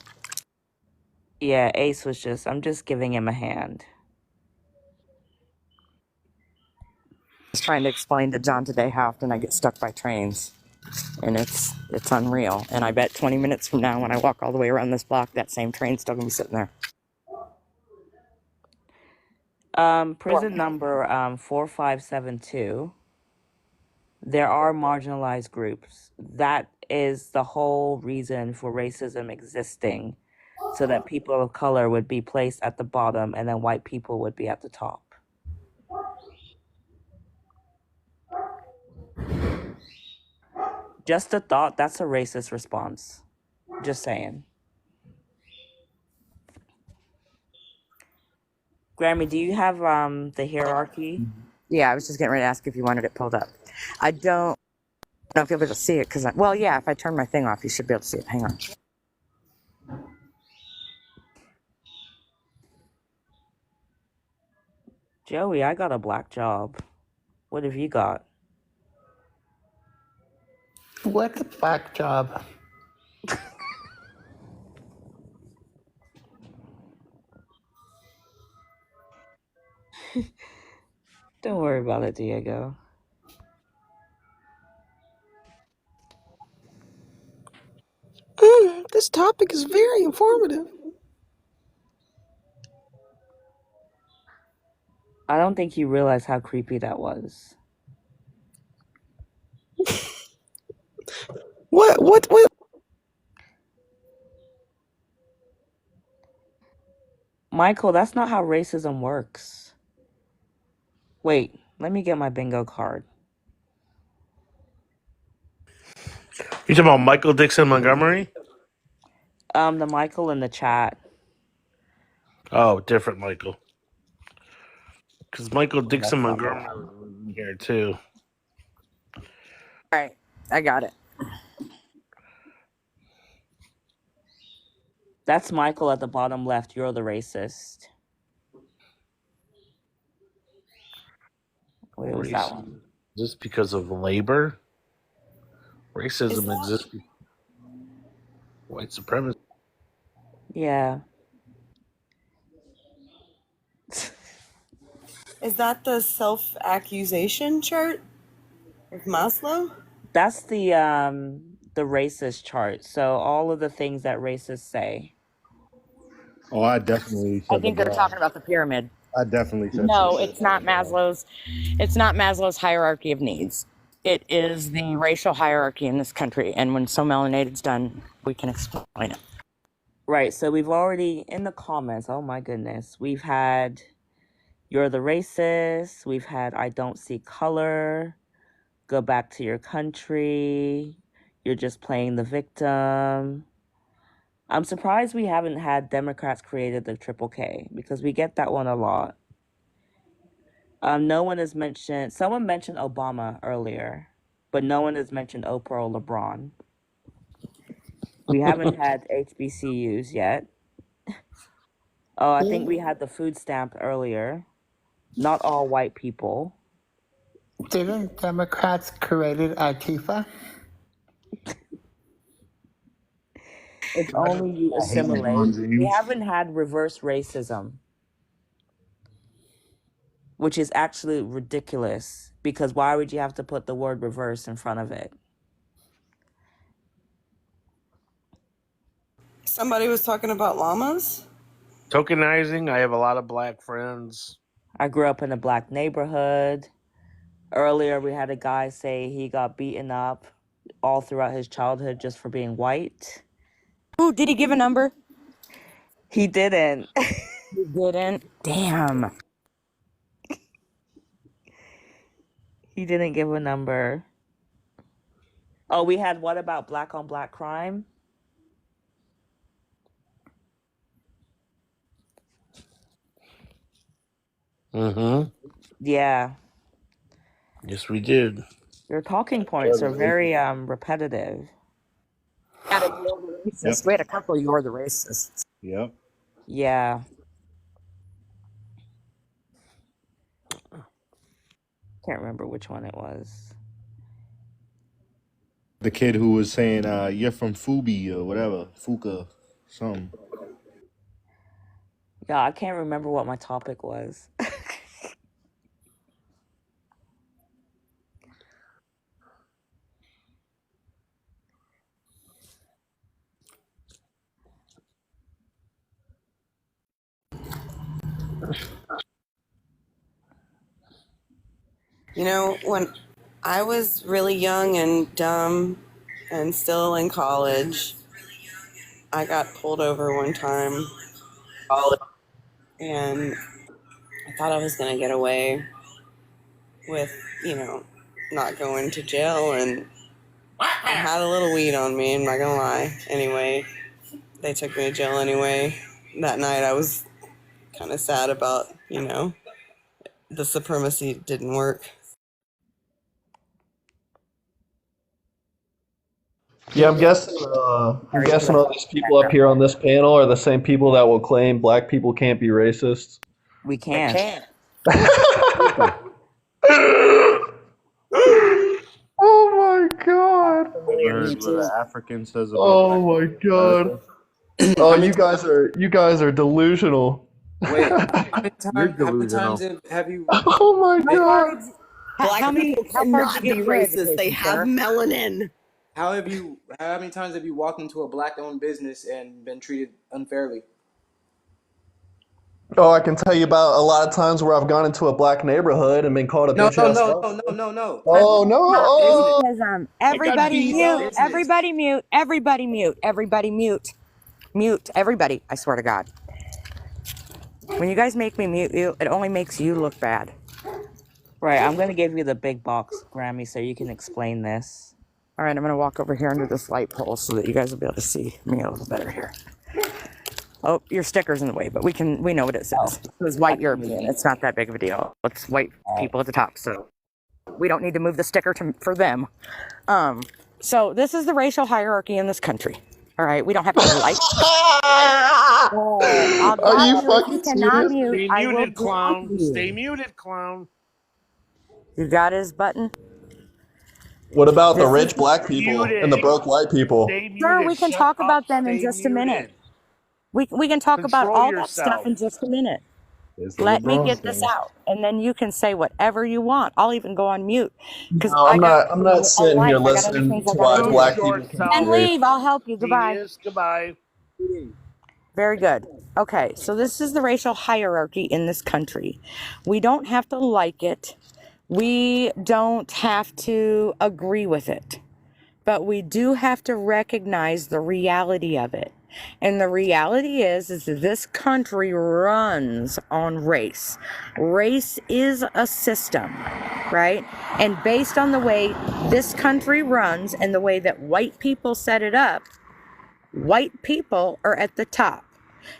Yeah, Ace was I'm just giving him a hand. I was trying to explain to John today how often I get stuck by trains. And it's unreal. And I bet 20 minutes from now when I walk all the way around this block, that same train's still gonna be sitting there. Prison number 4572. There are marginalized groups. That is the whole reason for racism existing, so that people of color would be placed at the bottom and then white people would be at the top. Just a thought, that's a racist response. Just saying. Grammy, do you have the hierarchy? Yeah, I was just getting ready to ask if you wanted it pulled up. I don't know if you'll be able to see it because, well, yeah, if I turn my thing off, you should be able to see it. Hang on. Joey, I got a black job. What have you got? What a black job. Don't worry about it, Diego. This topic is very informative. I don't think you realize how creepy that was. What? Michael, that's not how racism works. Wait, let me get my bingo card. You talking about Michael Dixon Montgomery? The Michael in the chat. Oh, different Michael. Because Michael Dixon Montgomery was in here too. All right, I got it. That's Michael at the bottom left. You're the racist. Where was that one? Just because of labor? Racism exists. White supremacy. Yeah. Is that the self-accusation chart of Maslow? That's the racist chart. So all of the things that racists say. Oh, I definitely said I think they're talking about the pyramid. I definitely said No, it's not Maslow's. It's not Maslow's hierarchy of needs. It is the racial hierarchy in this country. And when So Melanated's done, we can explain it. Right. So we've already, in the comments, oh my goodness, we've had you're the racist. We've had I don't see color. Go back to your country. You're just playing the victim. I'm surprised we haven't had Democrats created the Triple K, because we get that one a lot. No one has mentioned, someone mentioned Obama earlier, but no one has mentioned Oprah or LeBron. We haven't had HBCUs yet. Oh, I think we had the food stamp earlier. Not all white people. Didn't Democrats created Antifa? If only you I hate assimilate. LeBron We James. haven't had reverse racism, which is actually ridiculous because why would you have to put the word reverse in front of it? Somebody was talking about llamas. Tokenizing. I have a lot of black friends. I grew up in a black neighborhood. Earlier, we had a guy say he got beaten up all throughout his childhood just for being white. Ooh, did he give a number? He didn't. He didn't. Damn. He didn't give a number. Oh, we had what about black on black crime? Mm-hmm. Yeah. Yes, we did. Your talking points are very repetitive. Gotta be over racist. We had a couple. You were the racists. Yep. Yeah. Can't remember which one it was. The kid who was saying, "You're from Fubi or whatever, Fuka, something." Yeah, I can't remember what my topic was. You know, when I was really young and dumb and still in college, I got pulled over one time. And I thought I was going to get away with, not going to jail. And I had a little weed on me, I'm not going to lie. Anyway, they took me to jail anyway. That night I was kind of sad about, the supremacy didn't work. Yeah, I'm guessing. I'm guessing all these people up here on this panel are the same people that will claim black people can't be racist. We can't. Oh my god! Heard what an African says about Oh my god! Oh, you guys are delusional. Wait, how many delusional. times have you? Oh my god! Black people cannot be racist. They have sir? melanin. How many times have you walked into a black-owned business and been treated unfairly? Oh, I can tell you about a lot of times where I've gone into a black neighborhood and been called a No, bitch no, ass. no, no, no, no. Oh no! Oh. Says, everybody mute. Everybody mute. Everybody mute. Everybody mute. Mute. Everybody. I swear to God. When you guys make me mute you, it only makes you look bad. Right, I'm going to give you the big box, Grammy, so you can explain this. All right, I'm going to walk over here under this light pole so that you guys will be able to see me a little better here. Oh, your sticker's in the way, but we know what it says. It says white European. It's not that big of a deal. It's white people at the top, so we don't need to move the sticker for them. So this is the racial hierarchy in this country. All right, we don't have to like. Are you fucking cannot serious? mute. Stay I will muted, clown. block you. Stay muted, clown. You got his button? What about the This rich is- black people and the broke white people? Stay muted. Sure, we can Shut talk up, about them in stay just a muted. minute. We can talk about Control all that yourself. stuff in just a minute. It's the Let me LeBron get this thing. out, and then you can say whatever you want. I'll even go on mute because No, I'm not sitting here listening to why Go black people short can't Then be racist. leave. I'll help you. Goodbye. Genius. Goodbye. Very good. Okay, so this is the racial hierarchy in this country. We don't have to like it. We don't have to agree with it. But we do have to recognize the reality of it. And the reality is that this country runs on race. Race is a system, right? And based on the way this country runs and the way that white people set it up, white people are at the top.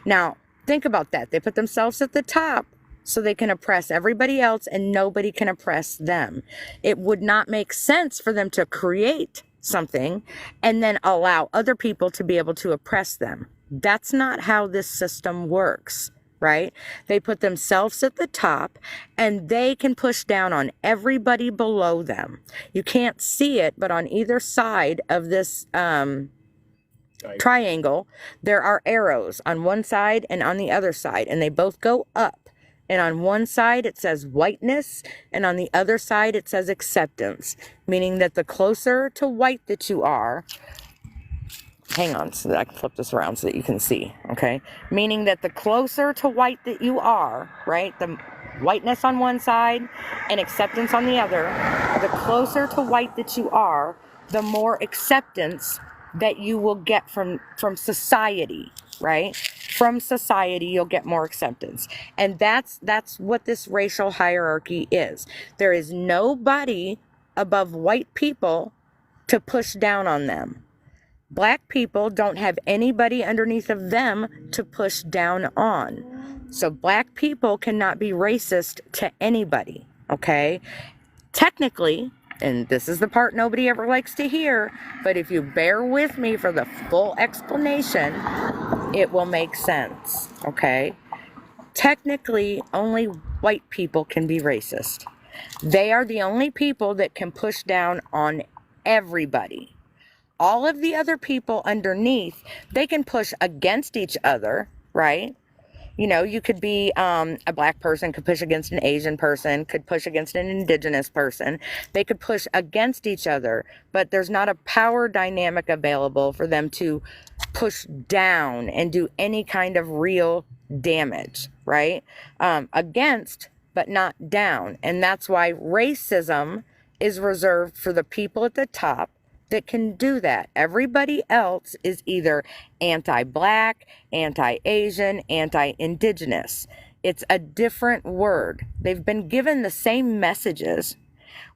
Now, think about that. They put themselves at the top so they can oppress everybody else and nobody can oppress them. It would not make sense for them to create something and then allow other people to be able to oppress them. That's not how this system works. right? They put themselves at the top and they can push down on everybody below them. You can't see it, but on either side of this triangle, there are arrows on one side and on the other side, and they both go up. And on one side it says whiteness, and on the other side it says acceptance, meaning that the closer to white that you are, hang on so that I can flip this around so that you can see, okay? Meaning that the closer to white that you are, right? The whiteness on one side and acceptance on the other, the closer to white that you are, the more acceptance that you will get from society, right? From society, you'll get more acceptance. And that's what this racial hierarchy is. There is nobody above white people to push down on them. Black people don't have anybody underneath of them to push down on. So black people cannot be racist to anybody, okay? Technically, and this is the part nobody ever likes to hear, but if you bear with me for the full explanation, it will make sense, okay? Technically, only white people can be racist. They are the only people that can push down on everybody. All of the other people underneath, they can push against each other, right? You know, you could be a black person, could push against an Asian person, could push against an indigenous person. They could push against each other, but there's not a power dynamic available for them to push down and do any kind of real damage, right? Against, but not down. And that's why racism is reserved for the people at the top that can do that. Everybody else is either anti-black, anti-Asian, anti-indigenous. It's a different word. They've been given the same messages.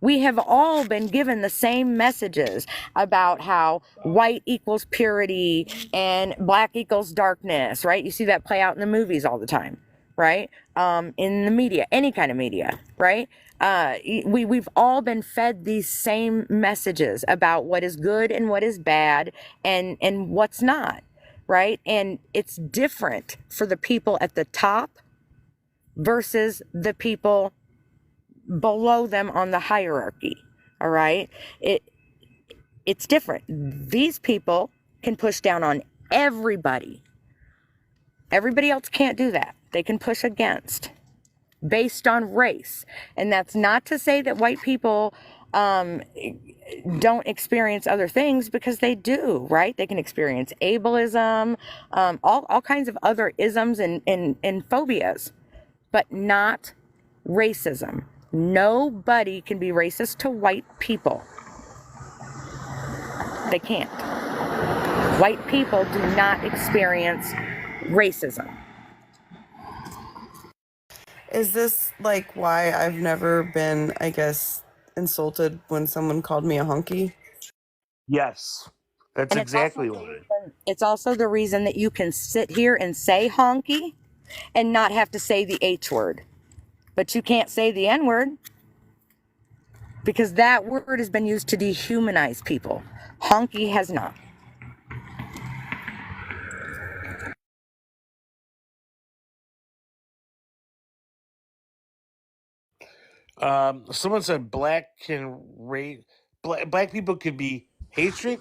We have all been given the same messages about how white equals purity and black equals darkness, right? You see that play out in the movies all the time, right? In the media, any kind of media, right? We've all been fed these same messages about what is good and what is bad and what's not, right? And it's different for the people at the top versus the people below them on the hierarchy, all right? It's different. These people can push down on everybody. Everybody else can't do that. They can push against based on race. And that's not to say that white people don't experience other things, because they do, right? They can experience ableism, all kinds of other isms and phobias, but not racism. Nobody can be racist to white people. They can't. White people do not experience racism. Is this like why I've never been, I guess, insulted when someone called me a hunky? Yes, that's And exactly why. it's also the reason that you can sit here and say honky and not have to say the H word. But you can't say the N word, because that word has been used to dehumanize people. Honky has not. Someone said black people could be hatred.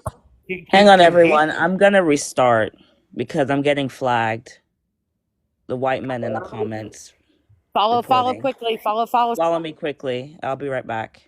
Hang on, Can everyone. hatred- I'm gonna restart because I'm getting flagged. The white men in the comments. Follow reporting. quickly. Follow. Follow me quickly. I'll be right back.